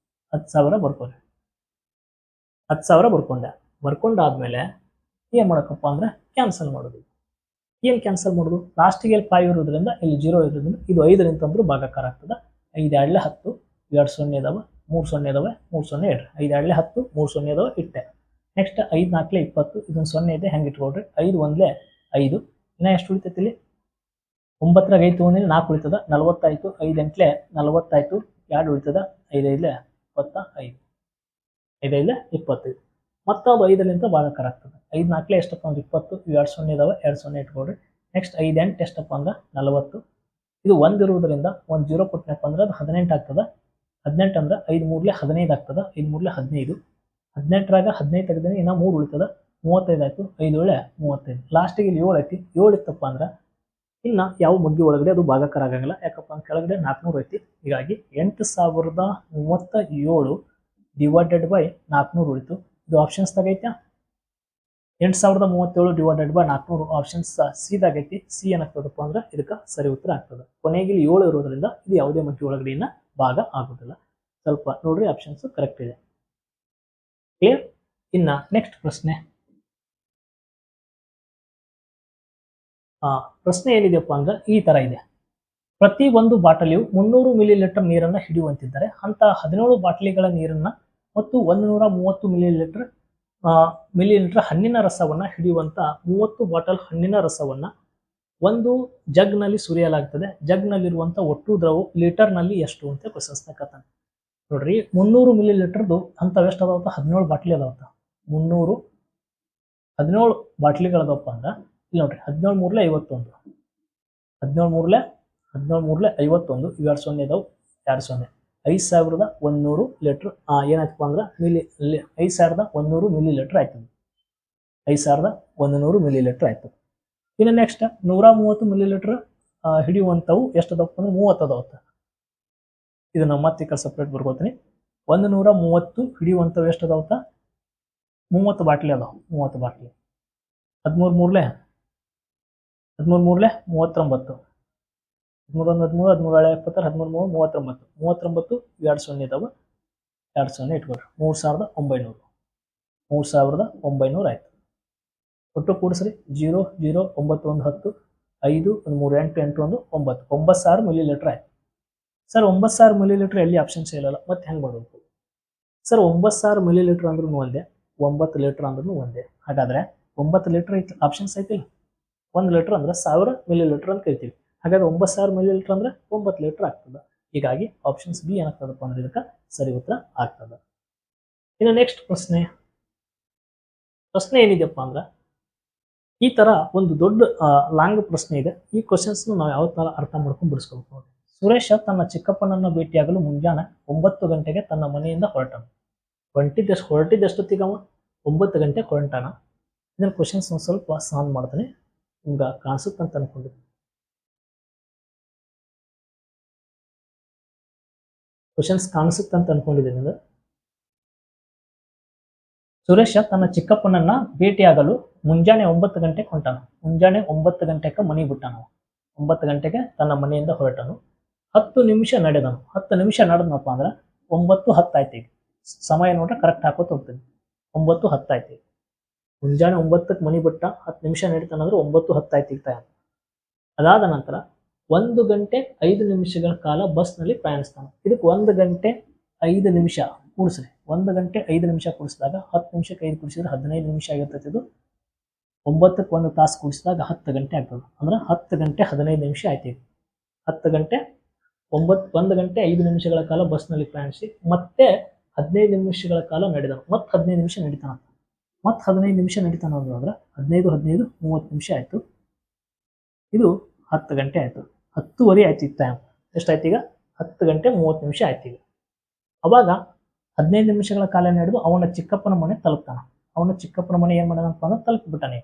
Speaker 1: 10,000 ಬರ್ಕೋರಿ. 10,000 ಬರ್ಕೊಂಡೆ. ಬರ್ಕೊಂಡಾದ್ಮೇಲೆ ಏನ್ ಮಾಡಕಪ್ಪ ಅಂದ್ರೆ ಕ್ಯಾನ್ಸಲ್ ಮಾಡೋದು. ಏನು ಕ್ಯಾನ್ಸಲ್ ಮಾಡೋದು, ಲಾಸ್ಟಿಗೆ ಇಲ್ಲಿ 5 ಇರೋದ್ರಿಂದ ಇಲ್ಲಿ 0 ಇರೋದ್ರಿಂದ ಇದು 5 ಅಂತಂದ್ರೂ ಭಾಗಾಕಾರ ಆಗ್ತದೆ. 5 2 10, 2 0 ಇದಾವೆ, 3 0 ಇದಾವೆ, 3 0 ಇಡ್ರಿ. 5 2 10, 3 0 ಇದಾವೆ ಇಟ್ಟೆ. ನೆಕ್ಸ್ಟ್ 5 4 20, ಇದೊಂದು 0 ಇದೆ, ಹೆಂಗೆ ಇಟ್ಕೊಳ್ರಿ. 5 1 5, ಇನ್ನ ಎಷ್ಟು ಉಳಿತೈತಿ ಇಲ್ಲಿ, 9 5 ತೊಗೊಂಡ್ರೆ 4 ಉಳಿತದ, 40 ಆಯ್ತು. 5 8 40 ಆಯ್ತು, 2 ಉಳಿತದ, 5 5 25, 5 5 25. ಮತ್ತೆ ಅದು 5ಲಿಂದ ಭಾಗಾಕಾರ ಆಗ್ತದೆ. 5 4 ಎಷ್ಟಪ್ಪ ಅಂದ್ರೆ 20, 2 0 ಇದಾವೆ, 2 0 ಇಟ್ಕೊಳ್ರಿ. ನೆಕ್ಸ್ಟ್ 5 8 ಎಷ್ಟಪ್ಪ ಅಂದ್ರೆ 40. ಇದು 1 ಇರುವುದರಿಂದ 1 0 ಕೊಟ್ಟನಪ್ಪ ಅಂದ್ರೆ ಅದು 18 ಆಗ್ತದೆ. 18 ಅಂದ್ರೆ 5 3 15 ಆಗ್ತದೆ. 5 3 15, 18ರಾಗ 15 ತೆಗೆದ್ರೆ ಇನ್ನ 3 ಉಳಿತದ, 35 ಆಯ್ತು. 5 7 35, ಲಾಸ್ಟಿಗೆ ಇಲ್ಲಿ 7 ಐತಿ. 7 ಇತ್ತಪ್ಪ ಅಂದ್ರೆ ಇನ್ನ ಯಾವ ಮಗ್ಗಿ ಒಳಗಡೆ ಅದು ಭಾಗಾಕಾರ ಆಗಂಗಿಲ್ಲ, ಯಾಕಪ್ಪ ಅಂದ್ರೆ ಕೆಳಗಡೆ 400 ಐತಿ. ಹೀಗಾಗಿ 8037 ಡಿವೈಡೆಡ್ ಬೈ 400 ಉಳಿತು. ಇದು ಆಪ್ಷನ್ಸ್ ಆಗೈತೆ. 8037 ಡಿವೈಡೆಡ್ ಬೈ 400 ಆಪ್ಷನ್ಸ್ ಸಿ ದಾಗೈತಿ. ಸಿ ಏನಾಗ್ತದಪ್ಪ ಅಂದ್ರೆ ಇದಕ್ಕೆ ಸರಿ ಉತ್ತರ ಆಗ್ತದೆ. ಕೊನೆಗೆ ಇಲ್ಲಿ 7 ಇರೋದ್ರಿಂದ ಇದು ಯಾವುದೇ ಮಗ್ಗಿ ಒಳಗಡೆಯಿಂದ ಭಾಗ ಆಗುದಿಲ್ಲ. ಸ್ವಲ್ಪ ನೋಡ್ರಿ, ಆಪ್ಷನ್ಸ್ ಕರೆಕ್ಟ್ ಇದೆ. ಕ್ಲಿಯರ್. ಇನ್ನ ನೆಕ್ಸ್ಟ್ ಪ್ರಶ್ನೆ. ಪ್ರಶ್ನೆ ಏನಿದೆಯಪ್ಪ ಅಂದ್ರೆ ಈ ತರ ಇದೆ. ಪ್ರತಿ ಒಂದು ಬಾಟಲಿಯು 300 ಮಿಲಿಲೀಟರ್ ನೀರನ್ನ ಹಿಡಿಯುವಂತಿದ್ದರೆ ಅಂತ 17 ಬಾಟಲಿಗಳ ನೀರನ್ನ ಮತ್ತು 130 ಮಿಲಿಲೀಟರ್ ಹಣ್ಣಿನ ರಸವನ್ನ ಹಿಡಿಯುವಂತ 30 ಬಾಟಲ್ ಹಣ್ಣಿನ ರಸವನ್ನ ಒಂದು ಜಗ್ ನಲ್ಲಿ ಸುರಿಯಲಾಗುತ್ತದೆ. ಜಗ್ ನಲ್ಲಿರುವಂತ ಒಟ್ಟು ದ್ರವ ಲೀಟರ್ ನಲ್ಲಿ ಎಷ್ಟು ಅಂತ ಕ್ವಶನ್ಸ್ ಕೇಳ್ತಾನೆ. ನೋಡ್ರಿ, 300 ಮಿಲಿಲೀಟರ್ದು ಅಂತ ಎಷ್ಟು ಅದಾವತ್ತ, 17 ಬಾಟ್ಲಿ ಅದಾವತ್ತ. 17 ಬಾಟ್ಲಿಗಳದಪ್ಪ ಅಂದ್ರೆ ಇಲ್ಲಿ ನೋಡ್ರಿ, 17 3 51, 17 3 51, 2 0 ಇದಾವೆ, 2 0, 5100 ಲೀಟರ್ ಏನಾಯ್ತಪ್ಪ ಅಂದ್ರೆ 5100 ಮಿಲಿ ಲೀಟರ್ ಆಯ್ತು. 5100 ಮಿಲಿ ಲೀಟರ್ ಆಯ್ತು. ಇನ್ನು ನೆಕ್ಸ್ಟ್ 130 ಮಿಲಿ ಲೀಟರ್ ಹಿಡಿಯುವಂಥವು ಎಷ್ಟು ಅದಾವಪ್ಪ ಅಂದ್ರೆ 30 ಅದಾವತ್ತ. ಇದನ್ನ ಮತ್ತೆ ಈಗ ಸಪ್ರೇಟ್ ಬರ್ಕೋತೀನಿ. 130 ಹಿಡಿಯುವಂಥವು ಎಷ್ಟು ಅದಾವತ್ತ, 30 ಬಾಟ್ಲಿ ಅದಾವ. 30 ಬಾಟ್ಲಿ 13 3 39, 13 13 13 26 13 39, 39 2 0 ಇದಾವೆ, 2 0 ಇಟ್ಕೊಳ್ರಿ. 3900 ಆಯ್ತು. ಒಟ್ಟು ಕೂಡಿಸ್ರಿ. 0 0 9 1 10, 5 1 3 8 8 1 9, 9000 ಮಿಲಿ ಲೀಟರ್ ಆಯ್ತು. ಸರ್ 9000 ಮಿಲಿ ಲೀಟರ್ ಎಲ್ಲಿ ಆಪ್ಷನ್ಸ್ ಇಲ್ಲಲ್ಲ, ಮತ್ತೆ ಹೆಂಗೆ ಮಾಡಬೇಕು ಸರ್? 9000 ಮಿಲಿ ಲೀಟರ್ ಅಂದ್ರೂ ಒಂದೇ, 9 ಲೀಟರ್ ಅಂದ್ರೂ ಒಂದೇ. ಹಾಗಾದ್ರೆ 9 ಲೀಟರ್ ಐತಿ, ಆಪ್ಷನ್ಸ್ ಐತಿಲ್ಲ. 1 ಲೀಟರ್ ಅಂದ್ರೆ 1000 ಮಿಲಿ ಲೀಟರ್ ಅಂತ ಕರಿತೀವಿ. ಹಾಗಾದ್ರೆ 9000 ಮಿಲಿ ಲೀಟರ್ ಅಂದ್ರೆ 9 ಲೀಟರ್ ಆಗ್ತದೆ. ಹೀಗಾಗಿ ಆಪ್ಷನ್ಸ್ ಬಿ ಏನಾಗ್ತದಪ್ಪ ಅಂದ್ರೆ ಇದಕ್ಕೆ ಸರಿ ಉತ್ತರ ಆಗ್ತದೆ. ಇನ್ನು ನೆಕ್ಸ್ಟ್ ಪ್ರಶ್ನೆ ಏನಿದೆಯಪ್ಪ ಅಂದ್ರೆ ಈ ತರ ಒಂದು ದೊಡ್ಡ ಲಾಂಗ್ ಪ್ರಶ್ನೆ ಇದೆ. ಈ ಕ್ವಶನ್ಸ್ ನಾವು ಯಾವ ತರ ಅರ್ಥ ಮಾಡ್ಕೊಂಡು ಬಿಡಿಸ್ಕೋಬೇಕು ನೋಡಿ. ಸುರೇಶ ತನ್ನ ಚಿಕ್ಕಪ್ಪನನ್ನ ಭೇಟಿಯಾಗಲು ಮುಂಜಾನೆ 9 ಗಂಟೆಗೆ ತನ್ನ ಮನೆಯಿಂದ ಹೊರಟನು. ಹೊರಟಿದ್ದೆಷ್ಟೊತ್ತಿಗೆ ಅವ 9 ಗಂಟೆ ಹೊರಟಾನ. ಇದನ್ನ ಕ್ವಶನ್ಸ್ ಸ್ವಲ್ಪ ಸಾಲ್ವ್ ಮಾಡ್ತಾನೆ, ನಿಮ್ಗೆ ಕಾಣಿಸುತ್ತೆ ಅಂತ ಅನ್ಕೊಂಡಿದ್ದೀನಿ. ಕ್ವಶನ್ಸ್ ಕಾಣಿಸುತ್ತೆ ಅಂತ ಅನ್ಕೊಂಡಿದ್ದೀನಿ. ಸುರೇಶ ತನ್ನ ಚಿಕ್ಕಪ್ಪನನ್ನ ಭೇಟಿಯಾಗಲು ಮುಂಜಾನೆ 9 ಗಂಟೆಗೆ ಹೊಂಟಾನ. ಮುಂಜಾನೆ 9 ಗಂಟೆಗೆ ಮನೆ ಬಿಟ್ಟಾನ. 9 ಗಂಟೆಗೆ ತನ್ನ ಮನೆಯಿಂದ ಹೊರಟನು. 10 ನಿಮಿಷ ನಡೆದನು. 10 ನಿಮಿಷ ನಡೆದನಪ್ಪ ಅಂದ್ರೆ 9:10 ಆಯ್ತು. ಈಗ ಸಮಯ ನೋಡ್ರೆ ಕರೆಕ್ಟ್ ಹಾಕೋತ ಹೋಗ್ತೀನಿ. 9:10 ಆಯ್ತು. ಮುಂಜಾನೆ 9ಕ್ಕೆ ಮನೆ ಬಿಟ್ಟ, 10 ನಿಮಿಷ ನಡೀತಾನಂದ್ರೆ 9:10 ಆಯ್ತು ಈಗ ಟೈಮ್. ಅದಾದ ನಂತರ 1 ಗಂಟೆ 5 ನಿಮಿಷಗಳ ಕಾಲ ಬಸ್ನಲ್ಲಿ ಪ್ರಯಾಣಿಸ್ತಾನೆ. ಇದಕ್ಕೆ 1 ಗಂಟೆ 5 ನಿಮಿಷ ಕೂಡಿಸ್ರಿ. 1 ಗಂಟೆ 5 ನಿಮಿಷ ಕೂಡಿಸಿದಾಗ 10 ನಿಮಿಷಕ್ಕೆ 5 ಕೂಡಿಸಿದ್ರೆ 15 ನಿಮಿಷ ಆಗಿರ್ತೈತೆ. ಇದು 9ಕ್ಕೆ 1 ತಾಸು ಕೂಡಿಸಿದಾಗ 10 ಗಂಟೆ ಆಗ್ತದೆ. ಅಂದ್ರೆ 10 ಗಂಟೆ 15 ನಿಮಿಷ ಆಯ್ತು. 10 ಗಂಟೆ 1 ಗಂಟೆ 5 ನಿಮಿಷಗಳ ಕಾಲ ಬಸ್ನಲ್ಲಿ ಪ್ರಯಾಣಿಸಿ ಮತ್ತೆ 15 ನಿಮಿಷಗಳ ಕಾಲ ನಡೆದನು. ಮತ್ತೆ 15 ನಿಮಿಷ ನಡೀತಾನ. ಮತ್ತೆ 15 ನಿಮಿಷ ನಡೀತಾನ ಅಂದ್ರೆ 15 15 30 ನಿಮಿಷ ಆಯ್ತು. ಇದು 10 ಗಂಟೆ ಆಯ್ತು. 10:30 ಆಯ್ತು ಈಗ ಟೈಮ್. ಎಷ್ಟಾಯ್ತು ಈಗ? 10 ಗಂಟೆ 30 ನಿಮಿಷ ಆಯ್ತು ಈಗ. ಅವಾಗ 15 ನಿಮಿಷಗಳ ಕಾಲ ನಡೆದು ಅವನ ಚಿಕ್ಕಪ್ಪನ ಮನೆ ತಲುಪ್ತಾನ. ಅವನ ಚಿಕ್ಕಪ್ಪನ ಮನೆ ಏನ್ ಮಾಡೋಣಪ್ಪ ಅಂದ್ರೆ ತಲುಪಿಬಿಟ್ಟಾನೆ.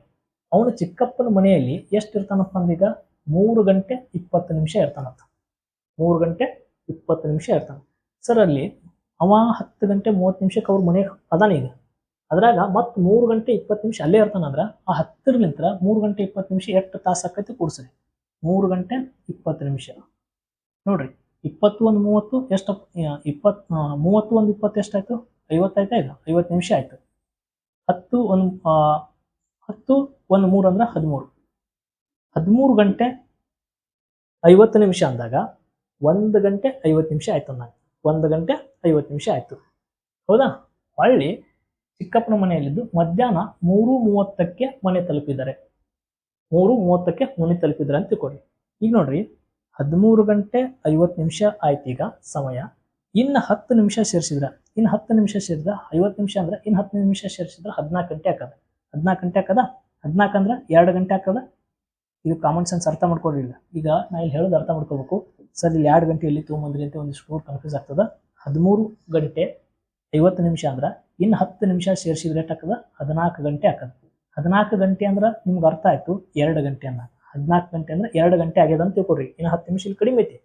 Speaker 1: ಅವನ ಚಿಕ್ಕಪ್ಪನ ಮನೆಯಲ್ಲಿ ಎಷ್ಟು ಇರ್ತಾನಪ್ಪ ಅಂದ್ರೆ ಈಗ 3 ಗಂಟೆ 20 ನಿಮಿಷ ಇರ್ತಾನಂತ. 3 ಗಂಟೆ 20 ನಿಮಿಷ ಇರ್ತಾನ. ಸರ್ ಅಲ್ಲಿ ಅವ 10 ಗಂಟೆ 30 ನಿಮಿಷಕ್ಕೆ ಅವ್ರ ಮನೆ ಅದಾನ ಈಗ. ಅದ್ರಾಗ ಮತ್ತೆ 3 ಗಂಟೆ 20 ನಿಮಿಷ ಅಲ್ಲೇ ಇರ್ತಾನಂದ್ರ ಆ 10ಲಿಂತ 3 ಗಂಟೆ 20 ನಿಮಿಷ ಎಷ್ಟು ತಾಸು ಆಕೈತಿ ಕೂಡ್ಸ್ರಿ. 3 ಗಂಟೆ 20 ನಿಮಿಷ ನೋಡ್ರಿ. 21 30 ಎಷ್ಟು? 31 20 ಎಷ್ಟಾಯ್ತು? 50 ಆಯ್ತಾ? ಇದು 50 ನಿಮಿಷ ಆಯ್ತು. 10 1 3 ಅಂದ್ರೆ 13. 13 ಗಂಟೆ 50 ನಿಮಿಷ ಅಂದಾಗ 1 ಗಂಟೆ 50 ನಿಮಿಷ ಆಯ್ತು ಅಂದಾಗ 1 ಗಂಟೆ 50 ನಿಮಿಷ ಆಯ್ತು. ಹೌದಾ? ಹೊಳ್ಳಿ ಚಿಕ್ಕಪ್ಪನ ಮನೆಯಲ್ಲಿದ್ದು ಮಧ್ಯಾಹ್ನ 3:30ಕ್ಕೆ ಮನೆ ತಲುಪಿದ್ದಾರೆ. 3:30ಕ್ಕೆ ಮನೆ ತಲುಪಿದ್ದಾರೆ ಅಂತ ತಿಳ್ಕೊಳ್ಳಿ. ಈಗ ನೋಡ್ರಿ 13 ಗಂಟೆ 50 ನಿಮಿಷ ಆಯ್ತು ಈಗ ಸಮಯ. ಇನ್ನು 10 ನಿಮಿಷ ಸೇರಿಸಿದ್ರ, ಇನ್ನು 10 ನಿಮಿಷ ಸೇರಿದ್ರ 50 ನಿಮಿಷ ಅಂದ್ರೆ ಇನ್ನು 10 ನಿಮಿಷ ಸೇರಿಸಿದ್ರ 14 ಗಂಟೆ ಆಕದ. 14 ಗಂಟೆ ಆಕದ. 14 ಅಂದ್ರೆ 2 ಗಂಟೆ ಆಕದ. ಇದು ಕಾಮನ್ ಸೆನ್ಸ್ ಅರ್ಥ ಮಾಡ್ಕೊಳ್ಳಿಲ್ಲ. ಈಗ ನಾ ಇಲ್ಲಿ ಹೇಳೋದು ಅರ್ಥ ಮಾಡ್ಕೋಬೇಕು. ಸರ್ ಇಲ್ಲಿ 2 ಗಂಟೆ ಎಲ್ಲಿ ತೊಗೊಂಬಂದ್ರಿ ಅಂತ ಒಂದಿಷ್ಟು ಕನ್ಫ್ಯೂಸ್ ಆಗ್ತದ. 13 ಗಂಟೆ 50 ನಿಮಿಷ ಅಂದ್ರೆ ಇನ್ನು 10 ನಿಮಿಷ ಸೇರಿಸಿದ್ರೆ ಎಷ್ಟಾಗ್ತದ? 14 ಗಂಟೆ ಆಗ್ತದೆ. 14 ಗಂಟೆ ಅಂದ್ರೆ ನಿಮ್ಗೆ ಅರ್ಥ ಆಯ್ತು 2 ಗಂಟೆ ಅನ್ನ. 14 ಗಂಟೆ ಅಂದ್ರೆ 2 ಗಂಟೆ ಆಗ್ಯದ ಅಂತ ತಿಳ್ಕೊಡ್ರಿ. ಇನ್ನು 10 ನಿಮಿಷ ಇಲ್ಲಿ ಕಡಿಮೆ ಐತಿ.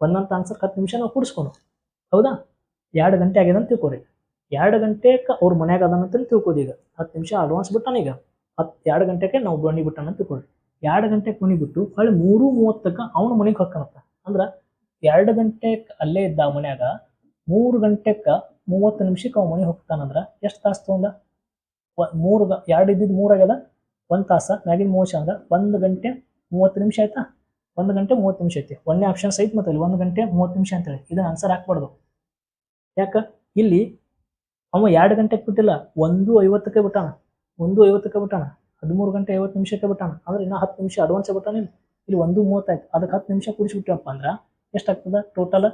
Speaker 1: ಒಂದೊಂದು ಆನ್ಸರ್ 10 ನಿಮಿಷ ನಾವು ಕೂಡಿಸ್ಕೊಂಡು, ಹೌದಾ? 2 ಗಂಟೆ ಆಗ್ಯದ ಅಂತ ತಿಳ್ಕೊರಿ. 2 ಗಂಟೆಗೆ ಅವ್ರ ಮನ್ಯಾಗ ಅದಾನಂತ ತಿಳ್ಕೋದು. ಈಗ 10 ನಿಮಿಷ ಅಡ್ವಾನ್ಸ್ ಬಿಟ್ಟಾನ. ಈಗ 2 ಗಂಟೆಗೆ ನಾವು ಬನ್ನಿ ಬಿಟ್ಟಾನ ಅಂತ ತಿಳ್ಕೊಳ್ರಿ. 2 ಗಂಟೆಗೆ ಮನೆ ಬಿಟ್ಟು ಹೊಳ್ಳಿ 3:30ಕ್ಕೆ ಅವನ ಮನೆಗೆ ಹೊಕ್ಕನತ್ತ. ಅಂದ್ರೆ 2 ಗಂಟೆಗೆ ಅಲ್ಲೇ ಇದ್ದ ಮನ್ಯಾಗ 3 ಗಂಟೆಗೆ 30 ನಿಮಿಷಕ್ಕೆ ಅವ ಮನೆಗೆ ಹೋಗ್ತಾನಂದ್ರೆ ಎಷ್ಟು ತಾಸು ತೊಗೊಂಡ? 2 ಇದ್ದಿದ್ದು 3 ಆಗ್ಯದ. 1 ತಾಸ ಮ್ಯಾಗಿನ 30 ಅಂದ್ರೆ 1 ಗಂಟೆ 30 ನಿಮಿಷ ಆಯ್ತಾ? 1 ಗಂಟೆ 30 ನಿಮಿಷ ಐತಿ. ಒಂದೇ ಆಪ್ಷನ್ಸ್ ಐತಿ ಮತ್ತೆ ಇಲ್ಲಿ 1 ಗಂಟೆ 30 ನಿಮಿಷ ಅಂತೇಳಿ ಇದನ್ನ ಆನ್ಸರ್ ಹಾಕ್ಬಾರ್ದು. ಯಾಕ? ಇಲ್ಲಿ ಅವ 2 ಗಂಟೆಗೆ ಬಿಟ್ಟಿಲ್ಲ, 1:50ಕ್ಕೆ ಬಿಟ್ಟಾನ. 1:50ಕ್ಕೆ ಬಿಟ್ಟಾನ. 13 ಗಂಟೆ 50 ನಿಮಿಷಕ್ಕೆ ಬಿಟ್ಟಾನ. ಅಂದ್ರೆ ಇನ್ನ 10 ನಿಮಿಷ ಅಡ್ವಾನ್ಸ್ ಬಿಟ್ಟಾನ. ಇಲ್ಲಿ 1:30 ಆಯ್ತು. ಅದಕ್ಕೆ 10 ನಿಮಿಷ ಕೂಡಿಸ್ಬಿಟ್ಟಪ್ಪ ಅಂದ್ರೆ ಎಷ್ಟಾಗ್ತದ ಟೋಟಲ್?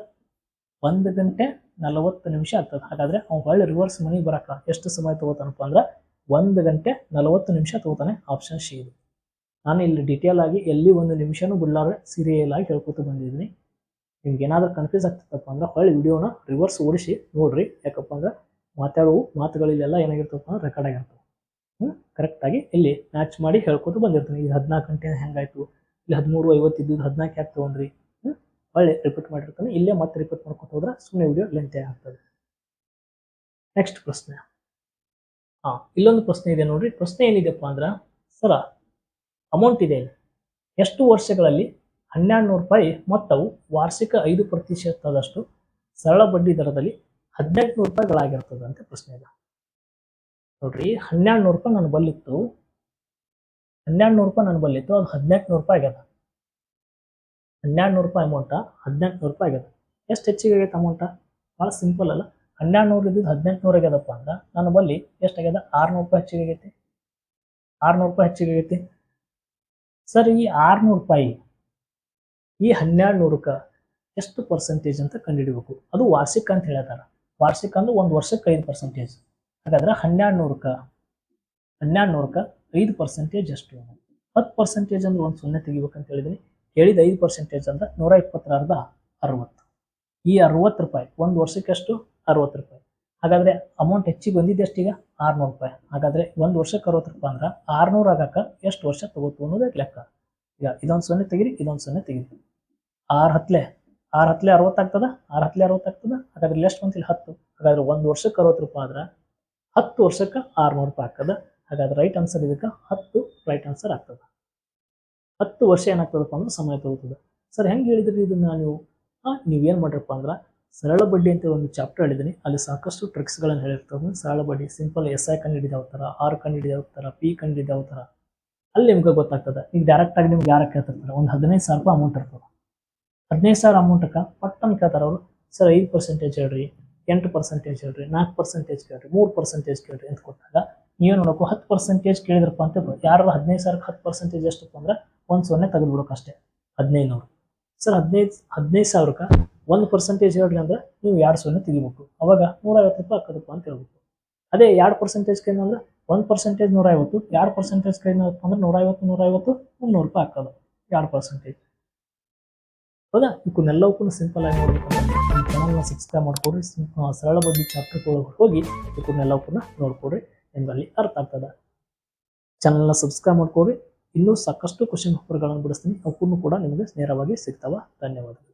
Speaker 1: 1 ಗಂಟೆ 40 ನಿಮಿಷ ಆಗ್ತದೆ. ಹಾಗಾದ್ರೆ ಅವ್ನು ಹೊಳ್ಳಿ ರಿವರ್ಸ್ ಮನೆಗೆ ಬರಕ ಎಷ್ಟು ಸಮಯ ತಗೋತಾನಪ್ಪ ಅಂದ್ರೆ 1 ಗಂಟೆ 40 ನಿಮಿಷ ತಗೋತಾನೆ. ಆಪ್ಷನ್ ಸಿ ಇದು. ನಾನು ಇಲ್ಲಿ ಡೀಟೇಲ್ ಆಗಿ ಎಲ್ಲಿ 1 ನಿಮಿಷನೂ ಬಿಡ್ಲಾರ್ರೆ ಸೀರಿಯಲ್ ಆಗಿ ಹೇಳ್ಕೊತ ಬಂದಿದ್ದೀನಿ. ನಿಮ್ಗೆ ಏನಾದ್ರೂ ಕನ್ಫ್ಯೂಸ್ ಆಗ್ತದಪ್ಪ ಅಂದ್ರೆ ಹೊಳ್ಳಿ ವಿಡಿಯೋನ ರಿವರ್ಸ್ ಓಡಿಸಿ ನೋಡ್ರಿ. ಯಾಕಪ್ಪ ಅಂದ್ರೆ ಮಾತಾಡುವ ಮಾತುಗಳಿಲ್ಲೆಲ್ಲ ಏನಾಗಿರ್ತಪ್ಪ ಅಂದ್ರೆ ರೆಕಾರ್ಡ್ ಆಗಿರ್ತವೆ. ಕರೆಕ್ಟಾಗಿ ಇಲ್ಲಿ ಮ್ಯಾಚ್ ಮಾಡಿ ಹೇಳ್ಕೊತ ಬಂದಿರ್ತೀನಿ. ಈಗ 14 ಗಂಟೆ ಹೆಂಗಾಯ್ತು, ಇಲ್ಲಿ 13:50 ಇದ್ದು 14 ಯಾಕೆ ತೊಗೊಂಡ್ರಿ, ಹೊಳ್ಳಿ ರಿಪೀಟ್ ಮಾಡಿರ್ತಾನೆ. ಇಲ್ಲೇ ಮತ್ತೆ ರಿಪೀಟ್ ಮಾಡ್ಕೊತ ಹೋದ್ರೆ ಸುಮ್ಮನೆ ವಿಡಿಯೋ ಲೆಂತ್ ಆಗ್ತದೆ. ನೆಕ್ಸ್ಟ್ ಪ್ರಶ್ನೆ. ಇಲ್ಲೊಂದು ಪ್ರಶ್ನೆ ಇದೆ ನೋಡ್ರಿ. ಪ್ರಶ್ನೆ ಏನಿದೆಪ್ಪ ಅಂದ್ರೆ, ಸರ ಅಮೌಂಟ್ ಇದೆ, ಎಷ್ಟು ವರ್ಷಗಳಲ್ಲಿ 1200 ರೂಪಾಯಿ ಮೊತ್ತವು ವಾರ್ಷಿಕ 5% ಸರಳ ಬಡ್ಡಿ ದರದಲ್ಲಿ 1800 ರೂಪಾಯಿಗಳಾಗಿರ್ತದೆ ಅಂತ ಪ್ರಶ್ನೆ ಇದೆ ನೋಡ್ರಿ. 1200 ರೂಪಾಯಿ ನನ್ನ ಬಲ್ಲಿತ್ತು. 1200 ರೂಪಾಯಿ ನನ್ನ ಬಲ್ಲಿತ್ತು. ಅದು 1800 ರೂಪಾಯಿ ಆಗ್ಯದ. 1200 ರೂಪಾಯಿ ಅಮೌಂಟ 1800 ರೂಪಾಯಿ ಆಗ್ಯದ. ಎಷ್ಟು ಹೆಚ್ಚಿಗೆ ಆಗೈತೆ ಅಮೌಂಟ? ಭಾಳ ಸಿಂಪಲ್ ಅಲ್ಲ. 1200 ಇದ್ದು 1800 ಆಗ್ಯದಪ್ಪ ಅಂದ್ರೆ ನನ್ನ ಬಲ್ಲಿ ಎಷ್ಟಾಗ್ಯದ? 600 ರೂಪಾಯಿ ಹೆಚ್ಚಿಗೆ ಆಗೈತಿ. 600 ರೂಪಾಯಿ ಹೆಚ್ಚಿಗೆ ಆಗೈತಿ. ಸರ್ ಈ 600 ರೂಪಾಯಿ ಈ 1200ಕ್ಕೆ ಎಷ್ಟು ಪರ್ಸೆಂಟೇಜ್ ಅಂತ ಕಂಡುಹಿಡಬೇಕು. ಅದು ವಾರ್ಷಿಕ ಅಂತ ಹೇಳ್ತಾರ. ವಾರ್ಷಿಕ ಅಂದ್ರೆ 1 ವರ್ಷಕ್ಕೆ 5%. ಹಾಗಾದ್ರೆ 1200ಕ್ಕೆ 5% ಎಷ್ಟು? 10% ಅಂದ್ರೆ 1 0 ತೆಗಿಬೇಕಂತ ಹೇಳಿದೀನಿ. ಹೇಳಿದ 5% ಅಂದ್ರೆ 120 60. ಈ 60 ರೂಪಾಯಿ 1 ವರ್ಷಕ್ಕೆ ಎಷ್ಟು? 60 ರೂಪಾಯಿ. ಹಾಗಾದ್ರೆ ಅಮೌಂಟ್ ಹೆಚ್ಚಿಗೆ ಬಂದಿದೆ ಅಷ್ಟೀಗ 600 ರೂಪಾಯಿ. ಹಾಗಾದ್ರೆ 1 ವರ್ಷಕ್ಕೆ 60 ರೂಪಾಯಿ ಅಂದ್ರೆ 600 ಆಗಕ್ಕ ಎಷ್ಟು ವರ್ಷ ತಗೋತು ಅನ್ನೋದೇ ಲೆಕ್ಕ. ಈಗ ಇದೊಂದು 0 ತೆಗಿರಿ, ಇದೊಂದು 0 ತೆಗಿರಿ. 6 ಹತ್ಲೆ 60 ಆಗ್ತದ. 6 60 ಆಗ್ತದ. ಹಾಗಾದ್ರೆ ಎಷ್ಟು ಬಂತಿಲ್ಲ? 10. ಹಾಗಾದ್ರೆ 1 ವರ್ಷಕ್ಕೆ 60 ರೂಪಾಯಿ ಆದ್ರೆ 10 ವರ್ಷಕ್ಕೆ 600 ರೂಪಾಯಿ ಆಗ್ತದೆ. ಹಾಗಾದ್ರೆ ರೈಟ್ ಆನ್ಸರ್ ಇದಕ್ಕೆ 10 ರೈಟ್ ಆನ್ಸರ್ ಆಗ್ತದೆ. 10 ವರ್ಷ ಏನಾಗ್ತದಪ್ಪ ಅಂದ್ರೆ ಸಮಯ ತಗೋತದೆ. ಸರ್ ಹೆಂಗೆ ಹೇಳಿದ್ರಿ ಇದನ್ನ ನೀವು? ನೀವೇನು ಮಾಡ್ರಪ್ಪ ಅಂದ್ರೆ ಸರಳ ಬಡ್ಡಿ ಅಂತ ಒಂದು ಚಾಪ್ಟರ್ ಹೇಳಿದ್ದೀನಿ. ಅಲ್ಲಿ ಸಾಕಷ್ಟು ಟ್ರಿಕ್ಸ್ಗಳನ್ನು ಹೇಳಿರ್ತದೆ. ಸರಳ ಬಡ್ಡಿ ಸಿಂಪಲ್ SI ಕಂಡುಹಿಡಿದ ಥರ, R ಕಂಡುಹಿಡಿದ ಥರ, P ಕಂಡುಹಿಡಿದ ಥರ ಅಲ್ಲಿ ನಿಮ್ಗೆ ಗೊತ್ತಾಗ್ತದೆ. ಈಗ ಡೈರೆಕ್ಟಾಗಿ ನಿಮ್ಗೆ ಯಾರು ಕೇಳ್ತಿರ್ತಾರೆ, ಒಂದು 15,000 ರೂಪಾಯಿ ಅಮೌಂಟ್ ಇರ್ತದೆ. 15,000 ಅಮೌಂಟಕ್ಕೆ ಪಟ್ಟನ್ನು ಕೇಳ್ತಾರೆ ಅವರು. ಸರ್ 5% ಹೇಳ್ರಿ, 8% ಹೇಳ್ರಿ, 4% ಕೇಳ್ರಿ, 3% ಕೇಳ್ರಿ ಅಂತ ಕೊಟ್ಟಾಗ ನೀವೇನು ನೋಡೋಕು 10% ಕೇಳಿದ್ರಪ್ಪ ಅಂತ ಯಾರು 15,000ಕ್ಕೆ 10% ಎಷ್ಟಪ್ಪ ಅಂದ್ರೆ 1 0 ತೆಗೆದುಬಿಡೋಕೆ ಅಷ್ಟೇ. 1500. ಸರ್ 15,000ಕ್ಕೆ 1% ಹೇಳ್ರಿ ಅಂದ್ರೆ ನೀವು 2 0 ತೆಗಿಬೇಕು. ಅವಾಗ 150 ರೂಪಾಯಿ ಹಾಕೋದಪ್ಪ ಅಂತ ಹೇಳ್ಬೇಕು. ಅದೇ 2% ಕೈನ ಅಂದ್ರೆ 1% 150, 2% ಕೈನ ಅಂದ್ರೆ 150 300 ರೂಪಾಯಿ ಹಾಕೋದು 2%. ಹೌದಾ? ಇವನ್ನೆಲ್ಲವಕ್ಕೂ ಸಿಂಪಲ್ ಆಗಿ ನೋಡ್ಬೇಕಂದ್ರೆ ನಮ್ಮ ಚಾನಲ್ನ ಸಬ್ಸ್ಕ್ರೈಬ್ ಮಾಡ್ಕೊಡ್ರಿ. ಸರಳ ಬಡ್ಡಿ ಚಾಪ್ಟರ್ ಒಳಗೆ ಹೋಗಿ ಇವನ್ನೆಲ್ಲವಕ್ಕೂ ನೋಡ್ಕೊಡ್ರಿ. ನಿಮ್ಗೆ ಅಲ್ಲಿ ಅರ್ಥ ಆಗ್ತದೆ. ಚಾನಲ್ನ ಸಬ್ಸ್ಕ್ರೈಬ್ ಮಾಡ್ಕೊಡ್ರಿ. ಇನ್ನೂ ಸಾಕಷ್ಟು ಕ್ವಶನ್ ಪೇಪರ್ಗಳನ್ನು ಬಿಡಿಸ್ತೀನಿ. ಅವಕ್ಕೂ ಕೂಡ ನಿಮಗೆ ನೇರವಾಗಿ ಸಿಗ್ತಾವ. ಧನ್ಯವಾದಗಳು.